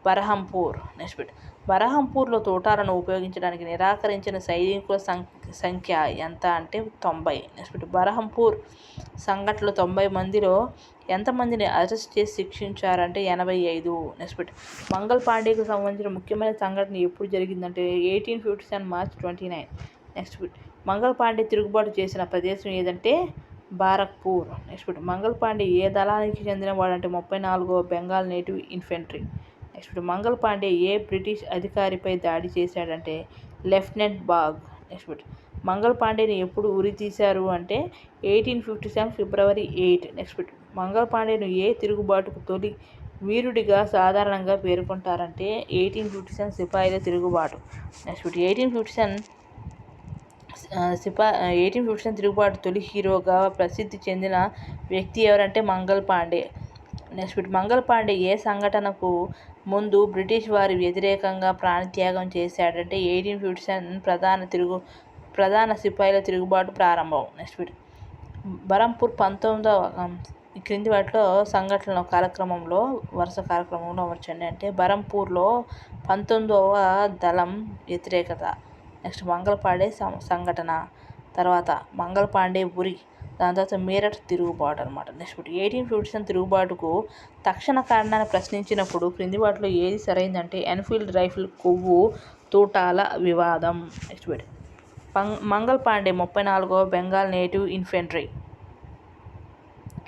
బరహంపూర్. నెక్స్ట్ బరహంపూర్లో తోటాలను ఉపయోగించడానికి నిరాకరించిన సైనికుల సంఖ్య ఎంత అంటే 90. నెక్స్ట్ బరహంపూర్ సంఘటనలో 90 మందిలో ఎంతమందిని అరెస్ట్ చేసి శిక్షించారంటే 85. నెక్స్ట్ మంగల్ పాండేకు సంబంధించిన ముఖ్యమైన సంఘటన ఎప్పుడు జరిగిందంటే 1857 మార్చ్ 29. నెక్స్ట్ మంగల్ పాండే తిరుగుబాటు చేసిన ప్రదేశం ఏదంటే బారక్పూర్. నెక్స్ట్ మంగల్ పాండే ఏ దళానికి చెందినవాడంటే 34వ Bengal native infantry. Next Mangal Pandey ఏ బ్రిటిష్ అధికారిపై దాడి చేశాడంటే లెఫ్టినెంట్ బాగ్. నెక్స్ట్ మంగల్ పాండేని ఎప్పుడు ఉరి తీశారు అంటే 1857 ఫిబ్రవరి 8. నెక్స్ట్ మంగల్ పాండేను ఏ తిరుగుబాటుకు తొలి వీరుడిగా సాధారణంగా పేర్కొంటారంటే 1857 సిపాయిల తిరుగుబాటు. నెక్స్ట్ 1857 తిరుగుబాటు తొలి హీరోగా ప్రసిద్ధి చెందిన వ్యక్తి ఎవరంటే మంగల్ పాండే. నెక్స్ట్ మంగల్ పాండే ఏ సంఘటనకు ముందు బ్రిటిష్ వారి వ్యతిరేకంగా ప్రాణత్యాగం చేశాడంటే 1857 ప్రధాన సిపాయిల తిరుగుబాటు ప్రారంభం. నెక్స్ట్ బరంపూర్ 19వ ఈ క్రింది వాటిలో సంఘటనల వరుస కార్యక్రమంలో అమర్చండి అంటే బరంపూర్లో 19వ దళం వ్యతిరేకత. నెక్స్ట్ మంగల్ పాండే సంఘటన, తర్వాత మంగల్ పాండే ఉరి, దాని తర్వాత మీరట్ తిరుగుబాటు అనమాట. నెక్స్ట్ 1857 తిరుగుబాటుకు తక్షణ కారణాన్ని ప్రశ్నించినప్పుడు క్రింది వాటిలో ఏది సరైందంటే ఎన్ఫీల్డ్ రైఫిల్ కొవ్వు తూటాల వివాదం. నెక్స్ట్ మంగల్ పాండే 34వ బెంగాల్ నేటివ్ ఇన్ఫెంట్రీ.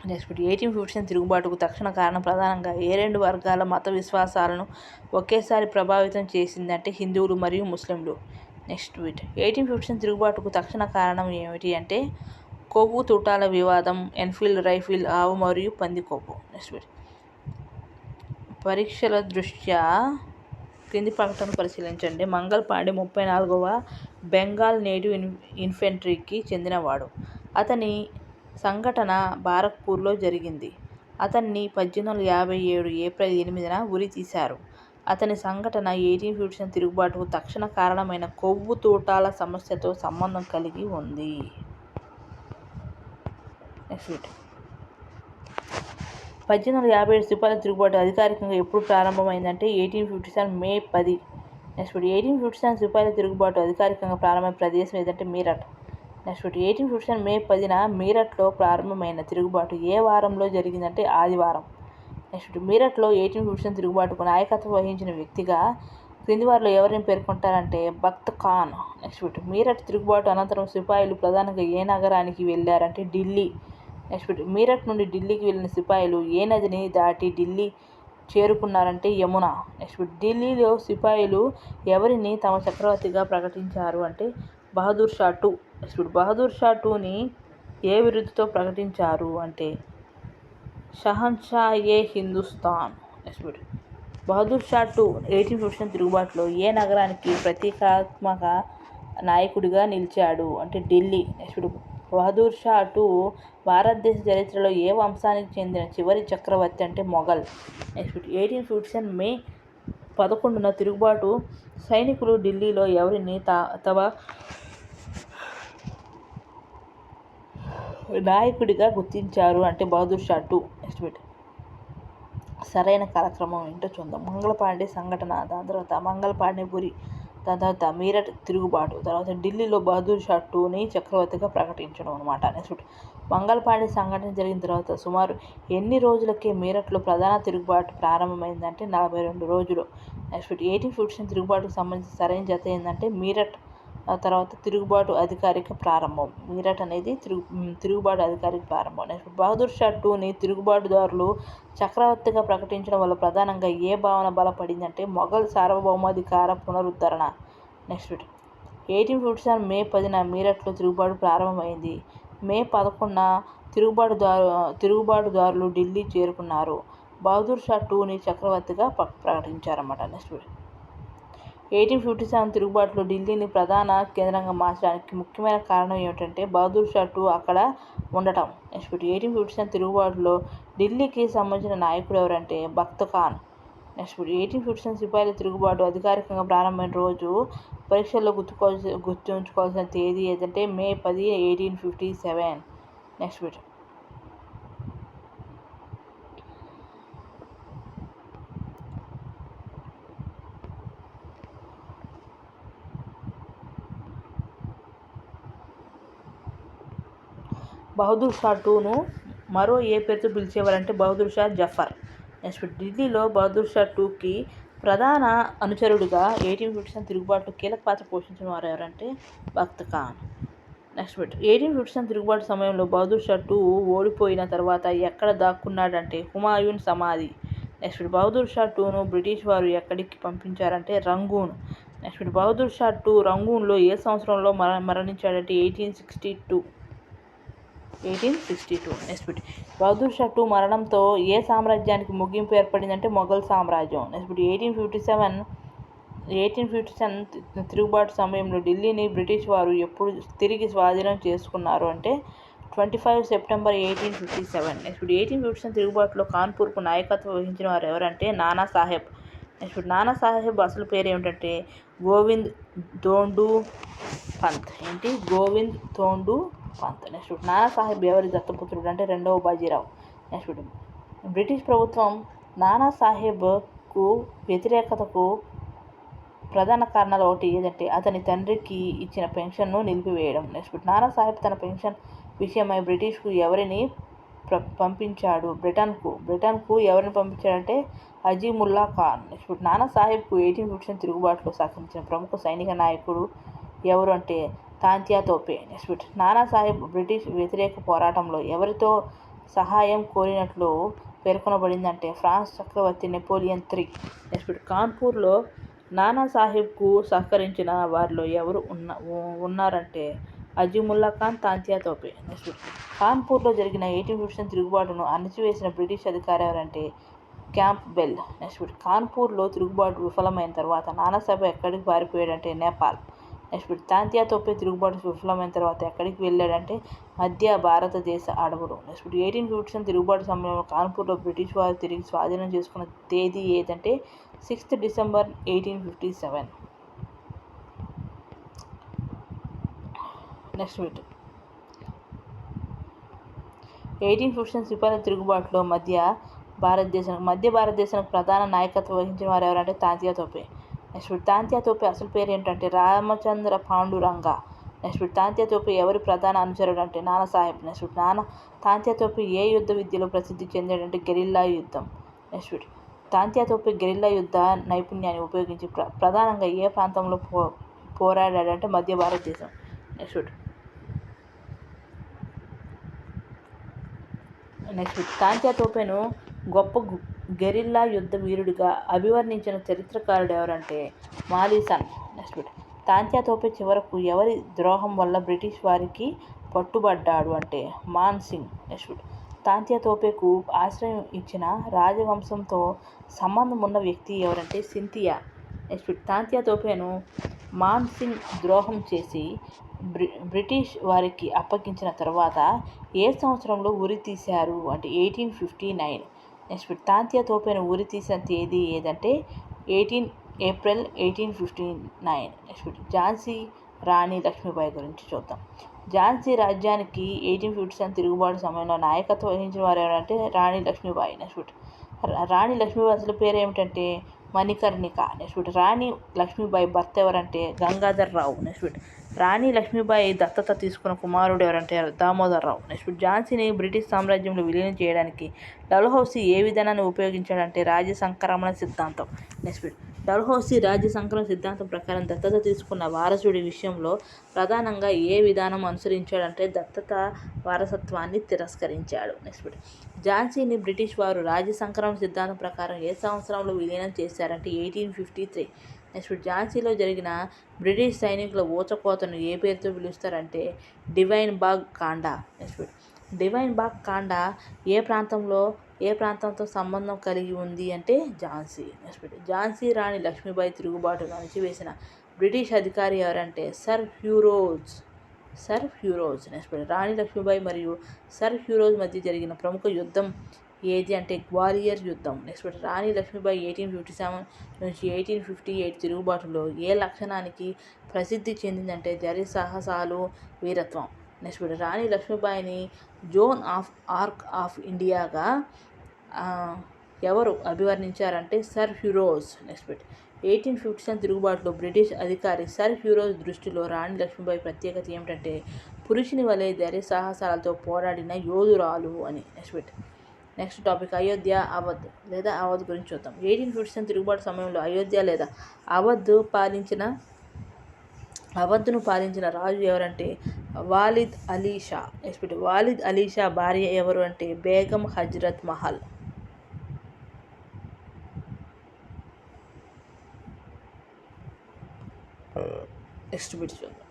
నెక్స్ట్ 1857 తిరుగుబాటుకు తక్షణ కారణం ప్రధానంగా ఏ రెండు వర్గాల మత విశ్వాసాలను ఒకేసారి ప్రభావితం చేసిందంటే హిందువులు మరియు ముస్లింలు. నెక్స్ట్ 1857 తిరుగుబాటుకు తక్షణ కారణం ఏమిటి అంటే కొవ్వు తూటాల వివాదం, ఎన్ఫీల్డ్ రైఫిల్, ఆవు మరియు పంది కొవ్వు. నెక్స్ట్ పరీక్షల దృష్ట్యా క్రింది ప్రకటన పరిశీలించండి. మంగల్ పాండే 34వ బెంగాల్ నేటివ్ ఇన్ఫెంట్రీకి చెందినవాడు. అతని సంఘటన బారక్పూర్లో జరిగింది. అతన్ని 1857 ఏప్రిల్ 8న ఉరి తీశారు. అతని సంఘటన 1857 తిరుగుబాటుకు తక్షణ కారణమైన కొవ్వు తూటాల సమస్యతో సంబంధం కలిగి ఉంది. నెక్స్ట్ 1857 సిపాయిల తిరుగుబాటు అధికారికంగా ఎప్పుడు ప్రారంభమైందంటే 1857 మే 10. నెక్స్ట్ 1857 సిపాయిల తిరుగుబాటు అధికారికంగా ప్రారంభమైన ప్రదేశం ఏదంటే మీరట్. నెక్స్ట్ 1857 మే 10న మీరట్లో ప్రారంభమైన తిరుగుబాటు ఏ వారంలో జరిగిందంటే ఆదివారం. నెక్స్ట్ మీరట్లో 1857 తిరుగుబాటుకు నాయకత్వం వహించిన వ్యక్తిగా క్రింది వారిలో ఎవరిని పేర్కొంటారంటే బఖ్త్ ఖాన్. నెక్స్ట్ మీరట్ తిరుగుబాటు అనంతరం సిపాయిలు ప్రధానంగా ఏ నగరానికి వెళ్ళారంటే ఢిల్లీ. నెక్స్ట్ మీరట్ నుండి ఢిల్లీకి వెళ్ళిన సిపాయిలు ఏ నదిని దాటి ఢిల్లీ చేరుకున్నారంటే యమున. నెక్స్ట్ ఢిల్లీలో సిపాయిలు ఎవరిని తమ చక్రవర్తిగా ప్రకటించారు అంటే బహదూర్ షా టూ. నెక్స్ట్ బహదూర్ షా టూని ఏ బిరుదుతో ప్రకటించారు అంటే షహన్షా-ఏ హిందుస్థాన్. నెక్స్ట్ బహదూర్ షా టూ 1857 తిరుగుబాటులో ఏ నగరానికి ప్రతీకాత్మక నాయకుడిగా నిలిచాడు అంటే ఢిల్లీ. నెక్స్ట్ బహదూర్ షా టూ భారతదేశ చరిత్రలో ఏ వంశానికి చెందిన చివరి చక్రవర్తి అంటే మొఘల్. నెక్స్ట్ 1857 మే 11న తిరుగుబాటు సైనికులు ఢిల్లీలో ఎవరిని తమ నాయకుడిగా గుర్తించారు అంటే బహదూర్ షా టూ. నెక్స్ట్ సరైన కాలక్రమం ఏంటో చూద్దాం. మంగళపాండే సంఘటన, దాని తర్వాత మంగళపాండే పురి, దాని తర్వాత మీరట్ తిరుగుబాటు, తర్వాత ఢిల్లీలో బహదూర్ షా టూని చక్రవర్తిగా ప్రకటించడం అనమాట. నెక్స్ట్ మంగళపాండే సంఘటన జరిగిన తర్వాత సుమారు ఎన్ని రోజులకే మీరట్లో ప్రధాన తిరుగుబాటు ప్రారంభమైందంటే 42 రోజులు. నెక్స్ట్ 1857 తిరుగుబాటుకు సంబంధించి సరైన జత ఏంటంటే మీరట్ తర్వాత తిరుగుబాటు అధికారిక ప్రారంభం. మీరట్ అనేది తిరుగుబాటు అధికారిక ప్రారంభం. నెక్స్ట్ బహదూర్ షా టూని తిరుగుబాటుదారులు చక్రవర్తిగా ప్రకటించడం వల్ల ప్రధానంగా ఏ భావన బలపడిందంటే మొఘల్ సార్వభౌమాధికార పునరుద్ధరణ. నెక్స్ట్ 1857 మే 10న మీరట్లో తిరుగుబాటు ప్రారంభమైంది. మే 11న తిరుగుబాటుదారులు ఢిల్లీ చేరుకున్నారు. బహదూర్ షా టూని చక్రవర్తిగా ప్రకటించారన్నమాట. నెక్స్ట్ 1857 తిరుగుబాటులో ఢిల్లీని ప్రధాన కేంద్రంగా మార్చడానికి ముఖ్యమైన కారణం ఏమిటంటే బహదూర్ షా టూ అక్కడ ఉండటం. నెక్స్ట్ 1857 తిరుగుబాటులో ఢిల్లీకి సంబంధించిన నాయకుడు ఎవరంటే బఖ్త్ ఖాన్. నెక్స్ట్ 1857 సిపాయిల తిరుగుబాటు అధికారికంగా ప్రారంభమైన రోజు పరీక్షల్లో గుర్తుంచుకోవాల్సిన తేదీ ఏదంటే మే 10, 1857. నెక్స్ట్ బహదూర్ షా టూను మరో ఏ పేరుతో పిలిచేవారంటే బహదూర్ షా జఫర్. నెక్స్ట్ ఢిల్లీలో బహదూర్ షా టూకి ప్రధాన అనుచరుడిగా 1857 తిరుగుబాటులో కీలక పాత్ర పోషించిన వారు ఎవరంటే బఖ్త్ ఖాన్. నెక్స్ట్ 1857 తిరుగుబాటు సమయంలో బహదూర్ షా టూ ఓడిపోయిన తర్వాత ఎక్కడ దాక్కున్నాడంటే హుమాయూన్ సమాధి. నెక్స్ట్ బహదూర్ షా టూను బ్రిటిష్ వారు ఎక్కడికి పంపించారంటే రంగూన్. నెక్స్ట్ బహదూర్ షా టూ రంగూన్లో ఏ సంవత్సరంలో మరణించాడంటే 1862. నెక్స్ట్ బహదూర్ షా టూ మరణంతో ఏ సామ్రాజ్యానికి ముగింపు ఏర్పడిందంటే మొఘల్ సామ్రాజ్యం. నెక్స్ట్ 1857 తిరుగుబాటు సమయంలో ఢిల్లీని బ్రిటిష్ వారు ఎప్పుడు తిరిగి స్వాధీనం చేసుకున్నారు అంటే 25 సెప్టెంబర్ 1857. నెక్స్ట్ 1857 తిరుగుబాటులో కాన్పూర్కు నాయకత్వం వహించిన వారు ఎవరంటే నానా సాహెబ్. నెక్స్ట్ నానా సాహెబ్ అసలు పేరు ఏమిటంటే గోవింద్ తోండు పంత్. గోవింద్ తోండు పంత్. నెక్స్ట్ నానా సాహెబ్ ఎవరి దత్తపుత్రుడు అంటే రెండవ బాజీరావు. నెక్స్ట్ బ్రిటిష్ ప్రభుత్వం నానా సాహెబ్కు వ్యతిరేకతకు ప్రధాన కారణాలు ఒకటి ఏదంటే అతని తండ్రికి ఇచ్చిన పెన్షన్ను నిలిపివేయడం. నెక్స్ట్ నానా సాహెబ్ తన పెన్షన్ విషయమై బ్రిటిష్కు ఎవరిని పంపించాడు బ్రిటన్కు ఎవరిని పంపించాడంటే అజీముల్లా ఖాన్. నెక్స్ట్ నానా సాహెబ్కు 1857 తిరుగుబాటులో సహకరించిన ప్రముఖ సైనిక నాయకుడు ఎవరు అంటే తాంతియా తోపే. నెక్స్ట్ నానా సాహెబ్ బ్రిటిష్ వ్యతిరేక పోరాటంలో ఎవరితో సహాయం కోరినట్లు పేర్కొనబడిందంటే ఫ్రాన్స్ చక్రవర్తి నెపోలియన్ III. నెక్స్ట్ కాన్పూర్లో నానా సాహెబ్కు సహకరించిన వారిలో ఎవరు ఉన్నారంటే అజీముల్లా ఖాన్, తాంతియా తోపే. నెక్స్ట్ కాన్పూర్లో జరిగిన 1857 తిరుగుబాటును అణచివేసిన బ్రిటిష్ అధికారి ఎవరంటే క్యాంప్బెల్. నెక్స్ట్ కాన్పూర్లో తిరుగుబాటు విఫలమైన తర్వాత నానాసాహెబ్ ఎక్కడికి పారిపోయాడంటే నేపాల్. నెక్స్ట్ తాంతియా తోపే తిరుగుబాటు విఫలమైన తర్వాత ఎక్కడికి వెళ్ళాడంటే మధ్య భారతదేశ అడవులు. నెక్స్ట్ 1857 తిరుగుబాటు సమయంలో కాన్పూర్లో బ్రిటిష్ వారు తిరిగి స్వాధీనం చేసుకున్న తేదీ ఏదంటే 6 డిసెంబర్ 1857. నెక్స్ట్ 1857 సిపాయిల తిరుగుబాటులో మధ్య భారతదేశానికి ప్రధాన నాయకత్వం వహించిన వారు ఎవరంటే తాంతియా తోపే. నెక్స్ట్ తాంతియా తోపే అసలు పేరు ఏంటంటే రామచంద్ర పాండురంగ. నెక్స్ట్ తాంత్యా తోపే ఎవరి ప్రధాన అనుచరుడు అంటే నానాసాహెబ్. నెక్స్ట్ తాంత్యా తోపే ఏ యుద్ధ విద్యలో ప్రసిద్ధి చెందాడంటే గెరిల్లా యుద్ధం. నెక్స్ట్ తాంత్యా తోపే గెరిల్లా యుద్ధ నైపుణ్యాన్ని ఉపయోగించి ప్రధానంగా ఏ ప్రాంతంలో పోరాడాడంటే మధ్య భారతదేశం. నెక్స్ట్ తాంత్యా తోపేను గొప్ప గెరిల్లా యుద్ధ వీరుడిగా అభివర్ణించిన చరిత్రకారుడు ఎవరంటే మాలీసన్. నెక్స్ట్ తాంత్యా తోపే చివరకు ఎవరి ద్రోహం వల్ల బ్రిటిష్ వారికి పట్టుబడ్డాడు అంటే మాన్ సింగ్. నెక్స్ట్ తాంత్యా తోపేకు ఆశ్రయం ఇచ్చిన రాజవంశంతో సంబంధం ఉన్న వ్యక్తి ఎవరంటే సింథియా. నెక్స్ట్ తాంత్యా తోపేను మాన్ సింగ్ ద్రోహం చేసి బ్రిటిష్ వారికి అప్పగించిన తర్వాత ఏ సంవత్సరంలో ఉరి తీశారు అంటే 1859. నెక్స్ట్ తాంత్యా తోపేను ఉరి తీసిన తేదీ ఏదంటే 18 ఏప్రిల్ 1859. నెక్స్ట్ ఝాన్సీ రాణి లక్ష్మీబాయి గురించి చూద్దాం. ఝాన్సీ రాజ్యానికి 1857 తిరుగుబాటు సమయంలో నాయకత్వం వహించిన వారు ఎవరంటే రాణి లక్ష్మీబాయి. నెక్స్ట్ రాణి లక్ష్మీబాయి అసలు పేరు ఏమిటంటే మణికర్ణిక. నెక్స్ట్ రాణి లక్ష్మీబాయి భర్త ఎవరంటే గంగాధర్ రావు. నెక్స్ట్ రాణి లక్ష్మీబాయి దత్తత తీసుకున్న కుమారుడు ఎవరంటే దామోదర్ రావు. నెక్స్ట్ ఝాన్సీని బ్రిటిష్ సామ్రాజ్యంలో విలీనం చేయడానికి డల్హౌసీ ఏ విధానాన్ని ఉపయోగించాడంటే రాజ్య సంక్రమణ సిద్ధాంతం. నెక్స్ట్ డల్హౌసీ రాజ్య సంక్రమణ సిద్ధాంతం ప్రకారం దత్తత తీసుకున్న వారసుడి విషయంలో ప్రధానంగా ఏ విధానం అనుసరించాడంటే దత్తత వారసత్వాన్ని తిరస్కరించాడు. నెక్స్ట్ ఝాన్సీని బ్రిటిష్ వారు రాజ్య సంక్రమణ సిద్ధాంతం ప్రకారం ఏ సంవత్సరంలో విలీనం చేశారంటే 1853. నెక్స్ట్ ఝాన్సీలో జరిగిన బ్రిటిష్ సైనికుల ఊచకోతను ఏ పేరుతో పిలుస్తారంటే డివైన్ బాగ్ కాండా. నెక్స్ట్ డివైన్ బాగ్ కాండా ఏ ప్రాంతంతో సంబంధం కలిగి ఉంది అంటే ఝాన్సీ. నెక్స్ట్ ఝాన్సీ రాణి లక్ష్మీబాయి తిరుగుబాటును అణచివేసిన బ్రిటిష్ అధికారి ఎవరంటే సర్ హ్యూరోజ్. నెక్స్ట్ రాణి లక్ష్మీబాయి మరియు సర్ హ్యూరోజ్ మధ్య జరిగిన ప్రముఖ యుద్ధం ఏది అంటే గ్వాలియర్ యుద్ధం. నెక్స్ట్ రాణి లక్ష్మీబాయి 1857 నుంచి 1858 తిరుగుబాటులో ఏ లక్షణానికి ప్రసిద్ధి చెందిందంటే ధైర్య సాహసాలు, వీరత్వం. నెక్స్ట్ రాణి లక్ష్మీబాయిని జోన్ ఆఫ్ ఆర్క్ ఆఫ్ ఇండియాగా ఎవరు అభివర్ణించారంటే సర్ హ్యూరోజ్. నెక్స్ట్ 1857 తిరుగుబాటులో బ్రిటిష్ అధికారి సర్ హ్యూరోజ్ దృష్టిలో రాణి లక్ష్మీబాయి ప్రత్యేకత ఏమిటంటే పురుషుని వలె ధైర్య సాహసాలతో పోరాడిన యోధురాలు అని. నెక్స్ట్ టాపిక్ అయోధ్య అవధ్ గురించి చూద్దాం. 1857 తిరుగుబాటు సమయంలో అయోధ్య లేదా అవధ్ను పాలించిన రాజు ఎవరంటే వాలిద్ అలీ షా. నెక్స్ట్ వాలిద్ అలీ షా భార్య ఎవరు అంటే బేగం హజ్రత్ మహల్. నెక్స్ట్ బిట్ చూద్దాం.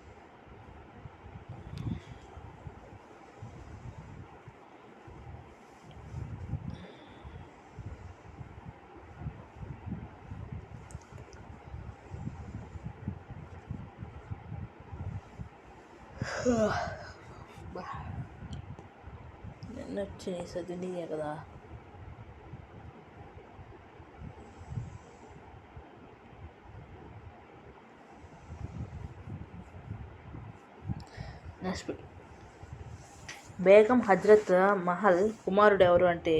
నిన్న వచ్చినాయి చదివినాయే కదా. నెక్స్ట్ బేగం హజ్రత్ మహల్ కుమారుడు ఎవరు అంటే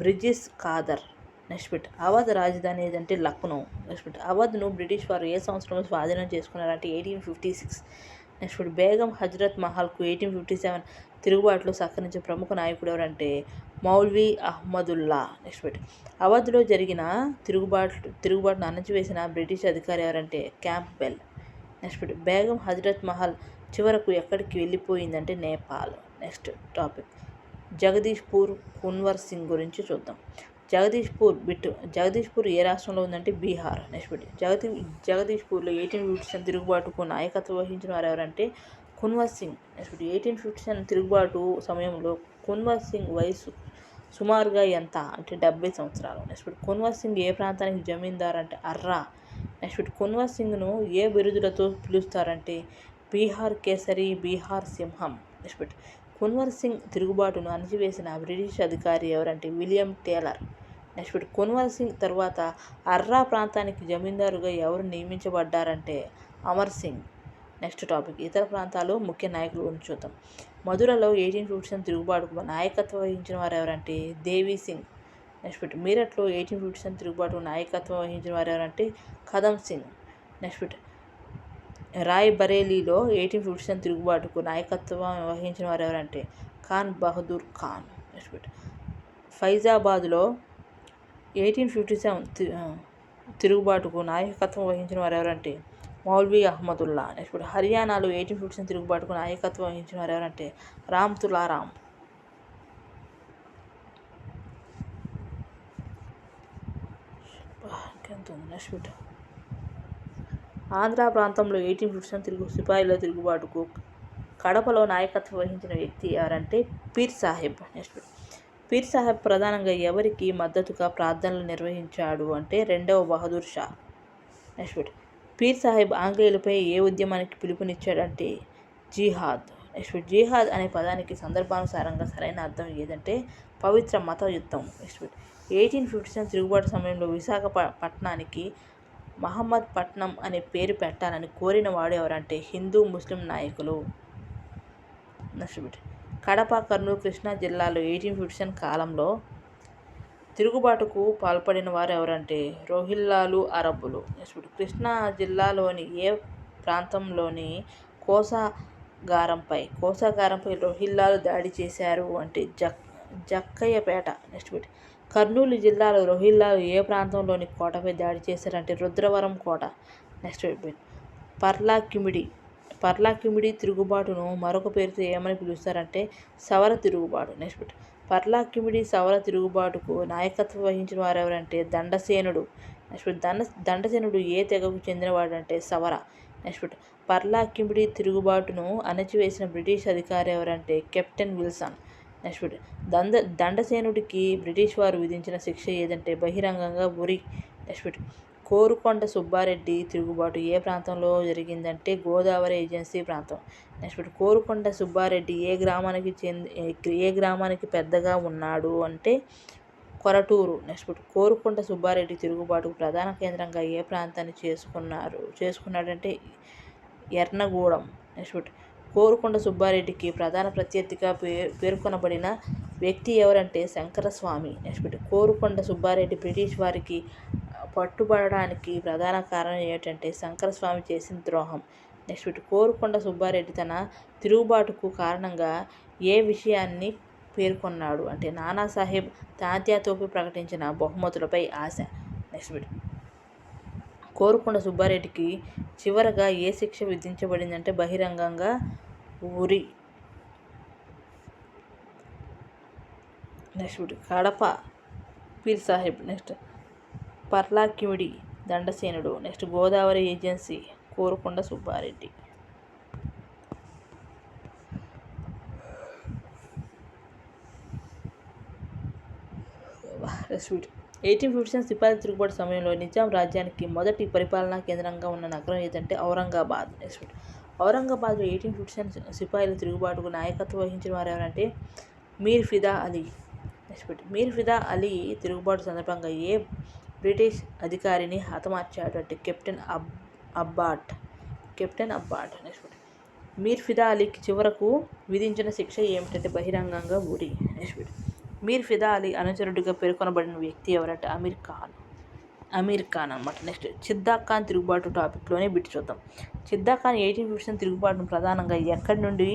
బ్రిజిస్ ఖాదర్. నెక్స్ట్ అవధ్ రాజధాని ఏదంటే లక్నో. నెక్స్ట్ అవధ్ను బ్రిటిష్ వారు ఏ సంవత్సరంలో స్వాధీనం చేసుకున్నారంటే 1856. నెక్స్ట్ బేగం హజ్రత్ మహల్కు 1857 తిరుగుబాటులో సహకరించిన ప్రముఖ నాయకుడు ఎవరంటే మౌల్వీ అహ్మదుల్లా. నెక్స్ట్ అవధ్లో జరిగిన తిరుగుబాటును అణచివేసిన బ్రిటిష్ అధికారి ఎవరంటే క్యాంప్బెల్. నెక్స్ట్ బేగం హజ్రత్ మహల్ చివరకు ఎక్కడికి వెళ్ళిపోయిందంటే నేపాల్. నెక్స్ట్ టాపిక్ జగదీష్పూర్ కున్వర్ సింగ్ గురించి చూద్దాం. జగదీష్పూర్ ఏ రాష్ట్రంలో ఉందంటే బీహార్. నెక్స్ట్ జగదీష్పూర్లో 1857 తిరుగుబాటుకు నాయకత్వం వహించిన వారు ఎవరంటే కున్వర్ సింగ్. నెక్స్ట్ 1857 తిరుగుబాటు సమయంలో కున్వర్ సింగ్ వయసు సుమారుగా ఎంత అంటే 70 సంవత్సరాలు. నెక్స్ట్ కున్వర్ సింగ్ ఏ ప్రాంతానికి జమీందార్ అంటే అర్రా. నెక్స్ట్ కున్వర్ సింగ్ను ఏ బిరుదులతో పిలుస్తారంటే బీహార్ కేసరి, బీహార్ సింహం. నెక్స్ట్ కున్వర్ సింగ్ తిరుగుబాటును అణచివేసిన బ్రిటిష్ అధికారి ఎవరంటే William Taylor. Next Kunwar Singh తర్వాత అర్రా ప్రాంతానికి జమీందారుగా ఎవరు నియమించబడ్డారంటే అమర్ సింగ్. నెక్స్ట్ టాపిక్ ఇతర ప్రాంతాలు ముఖ్య నాయకుల గురించి చూద్దాం. మధురలో 1857 తిరుగుబాటుకు నాయకత్వం వహించిన వారు ఎవరంటే దేవీ సింగ్. నెక్స్ట్ మీరట్లో 1857 తిరుగుబాటుకు నాయకత్వం వహించిన వారు ఎవరంటే కదమ్ సింగ్. నెక్స్ట్ రాయ్ బరేలీలో 1857 తిరుగుబాటుకు నాయకత్వం వహించిన వారు ఎవరంటే ఖాన్ బహదూర్ ఖాన్. నెక్స్ట్ ఫైజాబాద్లో 1857 తిరుగుబాటుకు నాయకత్వం వహించిన వారు ఎవరంటే మౌల్వీ అహ్మదుల్లా. నెక్స్ట్ హర్యానాలో 1857 తిరుగుబాటుకు నాయకత్వం వహించిన వారు ఎవరంటే రామ్ తులారాం. నెక్స్ట్ ఆంధ్ర ప్రాంతంలో 1857 సిపాయిల తిరుగుబాటుకు కడపలో నాయకత్వం వహించిన వ్యక్తి ఎవరంటే peer Saheb. Next peer Saheb ప్రధానంగా ఎవరికి మద్దతుగా ప్రార్థనలు నిర్వహించాడు అంటే రెండవ బహదూర్ షా. నెక్స్ట్ పీర్ సాహెబ్ ఆంగ్లేయులపై ఏ ఉద్యమానికి పిలుపునిచ్చాడంటే జిహాద్. నెక్స్ట్ జిహాద్ అనే పదానికి సందర్భానుసారంగా సరైన అర్థం ఏదంటే పవిత్ర మత యుద్ధం. నెక్స్ట్ 1857 తిరుగుబాటు సమయంలో విశాఖపట్నానికి మహమ్మద్ పట్నం అనే పేరు పెట్టాలని కోరిన వాడు ఎవరంటే హిందూ ముస్లిం నాయకులు. నెక్స్ట్ కడప, కర్నూలు, కృష్ణా జిల్లాలో 1857 కాలంలో తిరుగుబాటుకు పాల్పడిన వారు ఎవరంటే రోహిల్లాలు, అరబ్బులు. నెక్స్ట్ కృష్ణా జిల్లాలోని ఏ ప్రాంతంలోని కోసాగారంపై రోహిల్లాలు దాడి చేశారు అంటే జక్కయ్యపేట. నెక్స్ట్ కర్నూలు జిల్లాలో రోహిల్లాలు ఏ ప్రాంతంలోని కోటపై దాడి చేశారంటే రుద్రవరం కోట. నెక్స్ట్ పర్లాకిమిడి తిరుగుబాటును మరొక పేరుతో ఏమని పిలుస్తారంటే సవర తిరుగుబాటు. నెక్స్ట్ పర్లాకిమిడి సవర తిరుగుబాటుకు నాయకత్వం వహించిన వారు ఎవరంటే దండసేనుడు. నెక్స్ట్ దండసేనుడు ఏ తెగకు చెందినవాడంటే సవర. నెక్స్ట్ పర్లాకిమిడి తిరుగుబాటును అణచివేసిన బ్రిటిష్ అధికారి ఎవరంటే కెప్టెన్ విల్సన్. నెక్స్ట్ దండసేనుడికి బ్రిటిష్ వారు విధించిన శిక్ష ఏదంటే బహిరంగంగా ఉరి. నెక్స్ట్ కోరుకొండ సుబ్బారెడ్డి తిరుగుబాటు ఏ ప్రాంతంలో జరిగిందంటే గోదావరి ఏజెన్సీ ప్రాంతం. నెక్స్ట్ కోరుకొండ సుబ్బారెడ్డి ఏ గ్రామానికి పెద్దగా ఉన్నాడు అంటే కొరటూరు. నెక్స్ట్ కోరుకొండ సుబ్బారెడ్డి తిరుగుబాటుకు ప్రధాన కేంద్రంగా ఏ ప్రాంతాన్ని చేసుకున్నాడంటే ఎర్నగూడెం. నెక్స్ట్ కోరుకొండ సుబ్బారెడ్డికి ప్రధాన ప్రత్యర్థిగా పేర్కొనబడిన వ్యక్తి ఎవరంటే శంకరస్వామి. నెక్స్ట్ కోరుకొండ సుబ్బారెడ్డి బ్రిటిష్ వారికి పట్టుబడడానికి ప్రధాన కారణం ఏమిటంటే శంకరస్వామి చేసిన ద్రోహం. నెక్స్ట్ కోరుకొండ సుబ్బారెడ్డి తన తిరుగుబాటుకు కారణంగా ఏ విషయాన్ని పేర్కొన్నాడు అంటే నానాసాహెబ్ తాత్యాతోపి ప్రకటించిన బహుమతులపై ఆశ. నెక్స్ట్ కోరుకొండ సుబ్బారెడ్డికి చివరగా ఏ శిక్ష విధించబడిందంటే బహిరంగంగా ఉరి. నెక్స్ట్ కడప పీర్ సాహెబ్. నెక్స్ట్ పర్లాకిమిడి దండసేనుడు. Next Godavari agency Korukonda Subba Reddy. Next 1857 సిపాయిల తిరుగుబాటు సమయంలో నిజాం రాజ్యానికి మొదటి పరిపాలనా కేంద్రంగా ఉన్న నగరం ఏదంటే ఔరంగాబాద్. నెక్స్ట్ ఔరంగాబాద్లో 1857 సిపాయిల తిరుగుబాటుకు నాయకత్వం వహించిన వారు ఎవరంటే మీర్ ఫిదా అలీ. నెక్స్ట్ మీర్ ఫిదా అలీ తిరుగుబాటు సందర్భంగా ఏ బ్రిటిష్ అధికారిని హతమార్చాడు అంటే కెప్టెన్ అబ్బాట్. నెక్స్ట్ మీర్ ఫిదా అలీకి చివరకు విధించిన శిక్ష ఏమిటంటే బహిరంగంగా ఉరి. నెక్స్ట్ మీర్ ఫిదా అలీ అనుచరుడిగా పేర్కొనబడిన వ్యక్తి ఎవరంటే అమీర్ ఖాన్ అనమాట. నెక్స్ట్ చిద్దాక్ ఖాన్ తిరుగుబాటు టాపిక్లోనే బిట్ చూద్దాం. చిద్దాక్ ఖాన్ 1857 తిరుగుబాటును ప్రధానంగా ఎక్కడి నుండి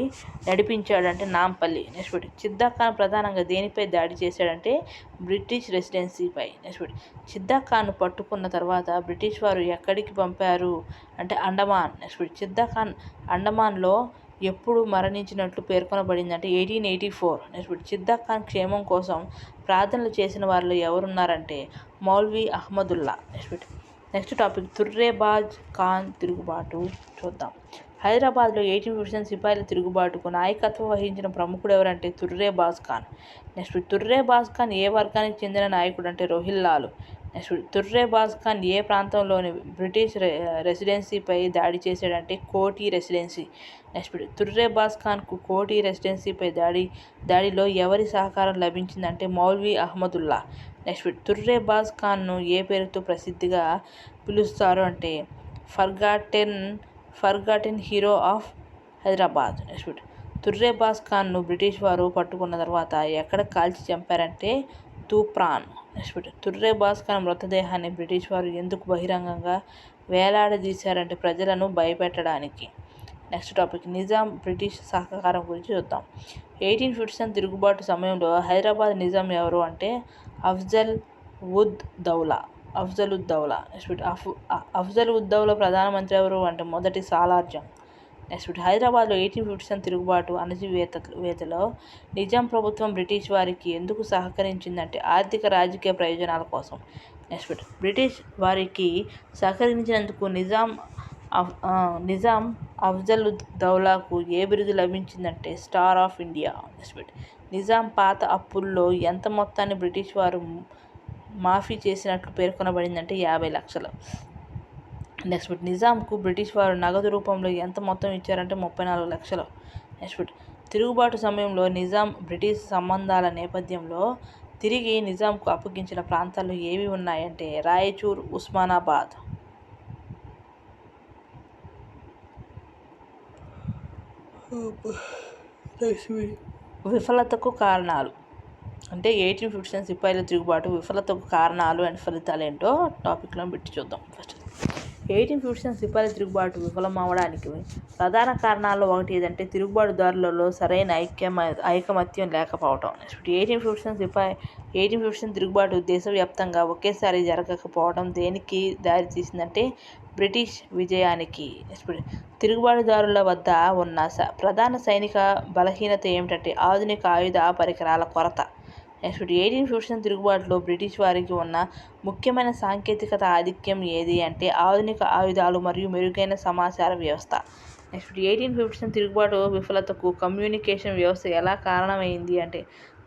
నడిపించాడంటే నాంపల్లి. నెక్స్ట్ చిద్దాక్ ఖాన్ ప్రధానంగా దేనిపై దాడి చేశాడంటే బ్రిటిష్ రెసిడెన్సీపై. నెక్స్ట్ చిద్దాక్ ఖాన్ను పట్టుకున్న తర్వాత బ్రిటిష్ వారు ఎక్కడికి పంపారు అంటే అండమాన్. నెక్స్ట్ చిద్దాక్ ఖాన్ అండమాన్లో ఎప్పుడు మరణించినట్లు పేర్కొనబడిందంటే 1884. నెక్స్ట్ చిద్దాక్ ఖాన్ క్షేమం కోసం ప్రార్థనలు చేసిన వారిలో ఎవరున్నారంటే మౌల్వీ అహ్మదుల్లా. నెక్స్ట్ టాపిక్ తుర్రేబాజ్ ఖాన్ తిరుగుబాటు చూద్దాం. హైదరాబాద్లో 1857 సిపాయిల తిరుగుబాటుకు నాయకత్వం వహించిన ప్రముఖుడు ఎవరంటే తుర్రేబాజ్ ఖాన్. నెక్స్ట్ తుర్రేబాజ్ ఖాన్ ఏ వర్గానికి చెందిన నాయకుడు అంటే రోహిల్లాలు. నెక్స్ట్ తుర్రేబాజ్ ఖాన్ ఏ ప్రాంతంలోని బ్రిటిష్ రెసిడెన్సీపై దాడి చేశాడంటే కోటి రెసిడెన్సీ. నెక్స్ట్ తుర్రేబాజ్ ఖాన్కు కోటి రెసిడెన్సీపై దాడిలో ఎవరి సహకారం లభించిందంటే మౌల్వీ అహ్మదుల్లా. నెక్స్ట్ తుర్రేబాజ్ ఖాన్ను ఏ పేరుతో ప్రసిద్ధిగా పిలుస్తారు అంటే forgotten hero of Hyderabad. Next Turrebaz ఖాన్ను బ్రిటిష్ వారు పట్టుకున్న తర్వాత ఎక్కడ కాల్చి చంపారంటే తూప్రాన్. నెక్స్ట్ తుర్రేబాజ్ ఖాన్ మృతదేహాన్ని బ్రిటిష్ వారు ఎందుకు బహిరంగంగా వేలాడదీశారంటే ప్రజలను భయపెట్టడానికి. నెక్స్ట్ టాపిక్ నిజాం బ్రిటిష్ సహకారం గురించి చూద్దాం. 1857 తిరుగుబాటు సమయంలో హైదరాబాద్ నిజాం ఎవరు అంటే అఫ్జల్ ఉద్ దౌలా. అఫ్జల్ ఉద్ దౌలా ప్రధానమంత్రి ఎవరు అంటే మొదటి సాలార్ జంగ్. నెక్స్ట్ హైదరాబాద్లో 1857 తిరుగుబాటు అణచివేతలో నిజాం ప్రభుత్వం బ్రిటిష్ వారికి ఎందుకు సహకరించిందంటే ఆర్థిక రాజకీయ ప్రయోజనాల కోసం. నెక్స్ట్ బ్రిటిష్ వారికి సహకరించినందుకు నిజాం అఫ్జల్ ఉద్ దౌలాకు ఏ బిరుదు లభించిందంటే star of India. Next Nizam పాత అప్పుల్లో ఎంత మొత్తాన్ని బ్రిటిష్ వారు మాఫీ చేసినట్లు పేర్కొనబడిందంటే 50 లక్షలు. నెక్స్ట్ నిజాంకు బ్రిటిష్ వారు నగదు రూపంలో ఎంత మొత్తం ఇచ్చారంటే 34 లక్షలు. నెక్స్ట్ తిరుగుబాటు సమయంలో నిజాం బ్రిటిష్ సంబంధాల నేపథ్యంలో తిరిగి నిజాంకు అప్పగించిన ప్రాంతాలు ఏవి ఉన్నాయంటే రాయచూర్, ఉస్మానాబాద్. విఫలతకు కారణాలు అంటే 1857 సిపాయిల తిరుగుబాటు విఫలతకు కారణాలు అండ్ ఫలితాలు ఏంటో టాపిక్లో పెట్టి చూద్దాం. ఫస్ట్ 1857 సిపాయిల తిరుగుబాటు విఫలం అవడానికి ప్రధాన కారణాల్లో ఒకటి ఏదంటే తిరుగుబాటుదారులలో సరైన ఐకమత్యం లేకపోవడం. నెక్స్ట్ 1857 తిరుగుబాటు దేశవ్యాప్తంగా ఒకేసారి జరగకపోవడం దేనికి దారితీసిందంటే బ్రిటిష్ విజయానికి. నెక్స్ట్ తిరుగుబాటుదారుల వద్ద ఉన్న ప్రధాన సైనిక బలహీనత ఏమిటంటే ఆధునిక ఆయుధ పరికరాల కొరత. నెక్స్ట్ 1857 తిరుగుబాటులో బ్రిటిష్ వారికి ఉన్న ముఖ్యమైన సాంకేతికత ఆధిక్యం ఏది అంటే ఆధునిక ఆయుధాలు మరియు మెరుగైన సమాచార వ్యవస్థ. నెక్స్ట్ 1857 తిరుగుబాటు విఫలతకు కమ్యూనికేషన్ వ్యవస్థ ఎలా కారణమైంది అంటే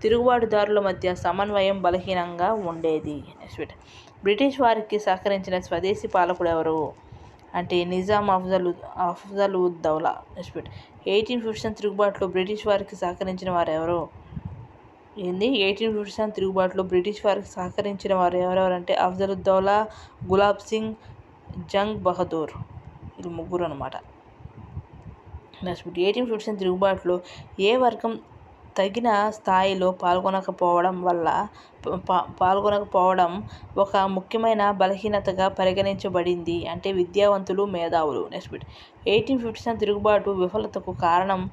తిరుగుబాటుదారుల మధ్య సమన్వయం బలహీనంగా ఉండేది. నెక్స్ట్ బ్రిటిష్ వారికి సహకరించిన స్వదేశీ పాలకుడు ఎవరు అంటే నిజాం అఫ్జల్ ఉద్ దౌలా. నెక్స్ట్ 1857 తిరుగుబాటులో బ్రిటిష్ వారికి సహకరించిన వారు ఎవరు 1857 తిరుగుబాటులో బ్రిటిష్ వారికి సహకరించిన వారు ఎవరెవరంటే అఫ్జల్ ఉద్ దౌలా, గులాబ్ సింగ్, జంగ్ బహదూర్. ఇది ముగ్గురు అనమాట. నెక్స్ట్ 1857 తిరుగుబాటులో ఏ వర్గం తగిన స్థాయిలో పాల్గొనకపోవడం ఒక ముఖ్యమైన బలహీనతగా పరిగణించబడింది అంటే విద్యావంతులు, మేధావులు. నెక్స్ట్ 1857 తిరుగుబాటు విఫలతకు కారణం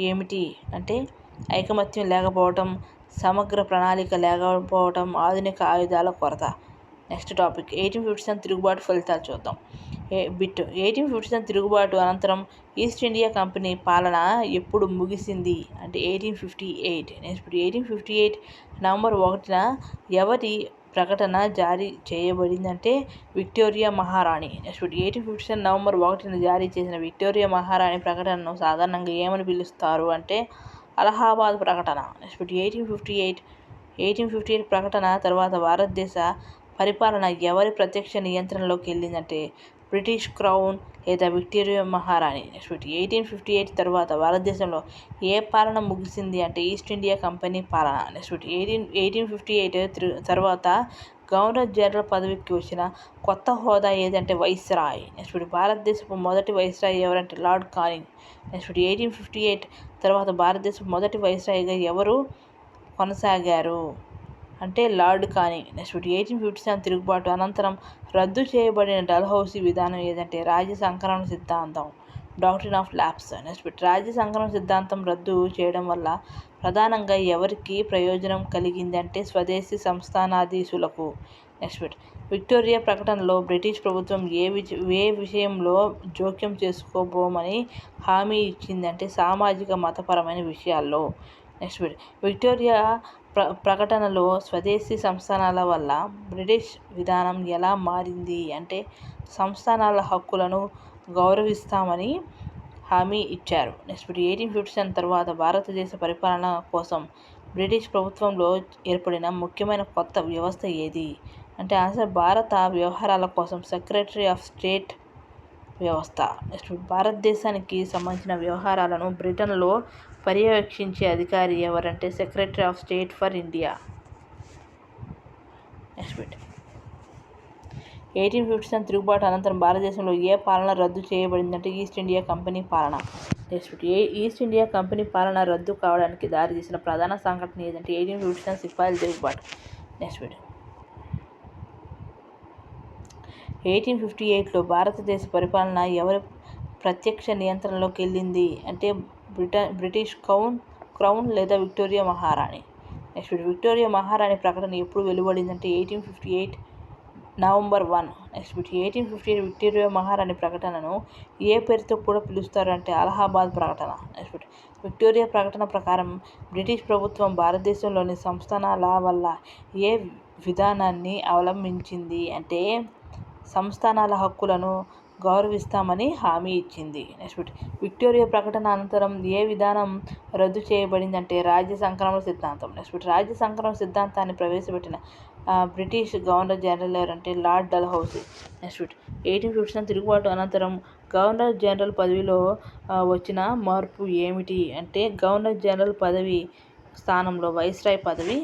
ఏమిటి అంటే ఐకమత్యం లేకపోవడం, సమగ్ర ప్రణాళిక లేకపోవడం, ఆధునిక ఆయుధాల కొరత. నెక్స్ట్ టాపిక్ 1857 తిరుగుబాటు ఫలితాలు చూద్దాం. 1857 తిరుగుబాటు అనంతరం ఈస్ట్ ఇండియా కంపెనీ పాలన ఎప్పుడు ముగిసింది అంటే 1858. నెక్స్ట్ 1858 నవంబర్ 1న ఎవరి ప్రకటన జారీ చేయబడిందంటే విక్టోరియా మహారాణి. నెక్స్ట్ 1857 నవంబర్ 1న జారీ చేసిన విక్టోరియా మహారాణి ప్రకటనను సాధారణంగా ఏమని పిలుస్తారు అంటే అలహాబాద్ ప్రకటన. నెక్స్ట్ 1858 ప్రకటన తర్వాత భారతదేశ పరిపాలన ఎవరి ప్రత్యక్ష నియంత్రణలోకి వెళ్ళిందంటే బ్రిటిష్ క్రౌన్ లేదా విక్టోరియా మహారాణి. నెక్స్ట్ 1858 తర్వాత భారతదేశంలో ఏ పాలన ముగిసింది అంటే ఈస్ట్ ఇండియా కంపెనీ పాలన. నెక్స్ట్ 1858 తర్వాత గవర్నర్ జనరల్ పదవికి వచ్చిన కొత్త హోదా ఏదంటే వైస్రాయ్. నెక్స్ట్ భారతదేశపు మొదటి వైస్రాయ్ ఎవరంటే లార్డ్ కానింగ్. నెక్స్ట్ 1858 తర్వాత భారతదేశపు మొదటి వైస్రాయ్గా ఎవరు కొనసాగారు అంటే లార్డ్ కానింగ్. నెక్స్ట్ 1857 తిరుగుబాటు అనంతరం రద్దు చేయబడిన డల్హౌసీ విధానం ఏదంటే రాజ్య సంకలన సిద్ధాంతం, డాక్ట్రిన్ ఆఫ్ ల్యాప్స్. నెక్స్ట్ రాజ్య సంకలన సిద్ధాంతం రద్దు చేయడం వల్ల ప్రధానంగా ఎవరికి ప్రయోజనం కలిగింది అంటే స్వదేశీ సంస్థానాధీశులకు. నెక్స్ట్ విక్టోరియా ప్రకటనలో బ్రిటిష్ ప్రభుత్వం ఏ విషయంలో జోక్యం చేసుకోబోమని హామీ ఇచ్చిందంటే సామాజిక మతపరమైన విషయాల్లో. నెక్స్ట్ విక్టోరియా ప్రకటనలో స్వదేశీ సంస్థానాల వల్ల బ్రిటిష్ విధానం ఎలా మారింది అంటే సంస్థానాల హక్కులను గౌరవిస్తామని హామీ ఇచ్చారు. నెక్స్ట్ 1857 తర్వాత భారతదేశ పరిపాలన కోసం బ్రిటిష్ ప్రభుత్వంలో ఏర్పడిన ముఖ్యమైన కొత్త వ్యవస్థ ఏది అంటే ఆన్సర్ భారత వ్యవహారాల కోసం సెక్రటరీ ఆఫ్ స్టేట్ వ్యవస్థ. నెక్స్ట్ భారతదేశానికి సంబంధించిన వ్యవహారాలను బ్రిటన్లో పర్యవేక్షించే అధికారి ఎవరంటే secretary of state for India. Next 1857 తిరుగుబాటు అనంతరం భారతదేశంలో ఏ పాలన రద్దు చేయబడిందంటే ఈస్ట్ ఇండియా కంపెనీ పాలన. నెక్స్ట్ ఈస్ట్ ఇండియా కంపెనీ పాలన రద్దు కావడానికి దారితీసిన ప్రధాన సంఘటన ఏదంటే 1857 సిపాయిల తిరుగుబాటు. నెక్స్ట్ 1858లో భారతదేశ పరిపాలన ఎవరి ప్రత్యక్ష నియంత్రణలోకి వెళ్ళింది అంటే బ్రిటిష్ క్రౌన్ లేదా విక్టోరియా మహారాణి. నెక్స్ట్ విక్టోరియా మహారాణి ప్రకటన ఎప్పుడు వెలువడిందంటే 1858 నవంబర్ 1. నెక్స్ట్ 1858 విక్టోరియా మహారాణి ప్రకటనను ఏ పేరుతో కూడా పిలుస్తారు అంటే అలహాబాద్ ప్రకటన. నెక్స్ట్ విక్టోరియా ప్రకటన ప్రకారం బ్రిటిష్ ప్రభుత్వం భారతదేశంలోని సంస్థానాల వల్ల ఏ విధానాన్ని అవలంబించింది అంటే సంస్థానాల హక్కులను గౌరవిస్తామని హామీ ఇచ్చింది. నెక్స్ట్ విక్టోరియా ప్రకటన అనంతరం ఏ విధానం రద్దు చేయబడిందంటే రాజ్య సంక్రమణ సిద్ధాంతం. నెక్స్ట్ రాజ్య సంక్రమణ సిద్ధాంతాన్ని ప్రవేశపెట్టిన బ్రిటిష్ గవర్నర్ జనరల్ ఎవరంటే లార్డ్ డల్హౌసీ. నెక్స్ట్ 1857 తిరుగుబాటు అనంతరం గవర్నర్ జనరల్ పదవిలో వచ్చిన మార్పు ఏమిటి అంటే గవర్నర్ జనరల్ పదవి స్థానంలో వైస్రాయ్ పదవి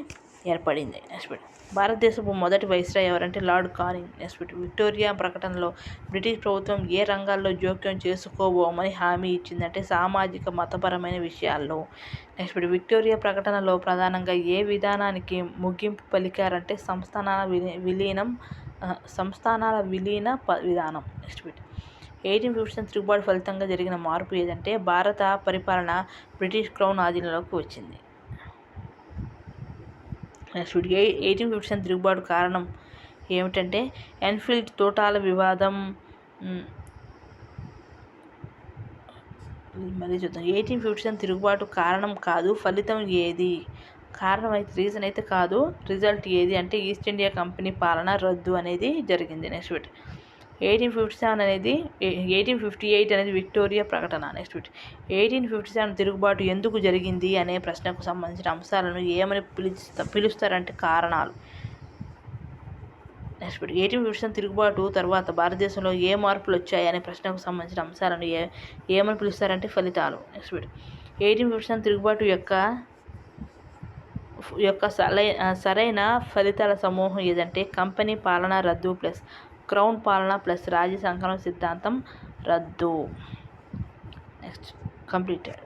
ఏర్పడింది. నెక్స్ట్ భారతదేశపు మొదటి వైస్రాయ్ ఎవరంటే లార్డ్ కానింగ్. నెక్స్ట్ విక్టోరియా ప్రకటనలో బ్రిటిష్ ప్రభుత్వం ఏ రంగాల్లో జోక్యం చేసుకోబోమని హామీ ఇచ్చిందంటే సామాజిక మతపరమైన విషయాల్లో. నెక్స్ట్ విక్టోరియా ప్రకటనలో ప్రధానంగా ఏ విధానానికి ముగింపు పలికారంటే సంస్థానాల విలీన విధానం. నెక్స్ట్ 1857 తిరుగుబాటు ఫలితంగా జరిగిన మార్పు ఏదంటే భారత పరిపాలన బ్రిటిష్ క్రౌన్ ఆధీనంలోకి వచ్చింది. నెక్స్ట్ 1857 తిరుగుబాటు కారణం ఏమిటంటే ఎన్ఫీల్డ్ తోటాల వివాదం. మళ్ళీ చూద్దాం. 1857 తిరుగుబాటు కారణం కాదు, ఫలితం ఏది? కారణం అయితే రీజన్ అయితే కాదు, రిజల్ట్ ఏది అంటే ఈస్ట్ ఇండియా కంపెనీ పాలన రద్దు అనేది జరిగింది. నెక్స్ట్ 1858 అనేది విక్టోరియా ప్రకటన. నెక్స్ట్ 1857 తిరుగుబాటు ఎందుకు జరిగింది అనే ప్రశ్నకు సంబంధించిన అంశాలను ఏమని పిలుస్తారంటే కారణాలు. నెక్స్ట్ 1857 తిరుగుబాటు తర్వాత భారతదేశంలో ఏ మార్పులు వచ్చాయి అనే ప్రశ్నకు సంబంధించిన అంశాలను ఏమని పిలుస్తారంటే ఫలితాలు. నెక్స్ట్ 1857 తిరుగుబాటు యొక్క సరైన ఫలితాల సమూహం ఏదంటే కంపెనీ పాలన రద్దు ప్లస్ క్రౌన్ పాలన ప్లస్ రాజ్య సంక్రమణ సిద్ధాంతం రద్దు. Next completed.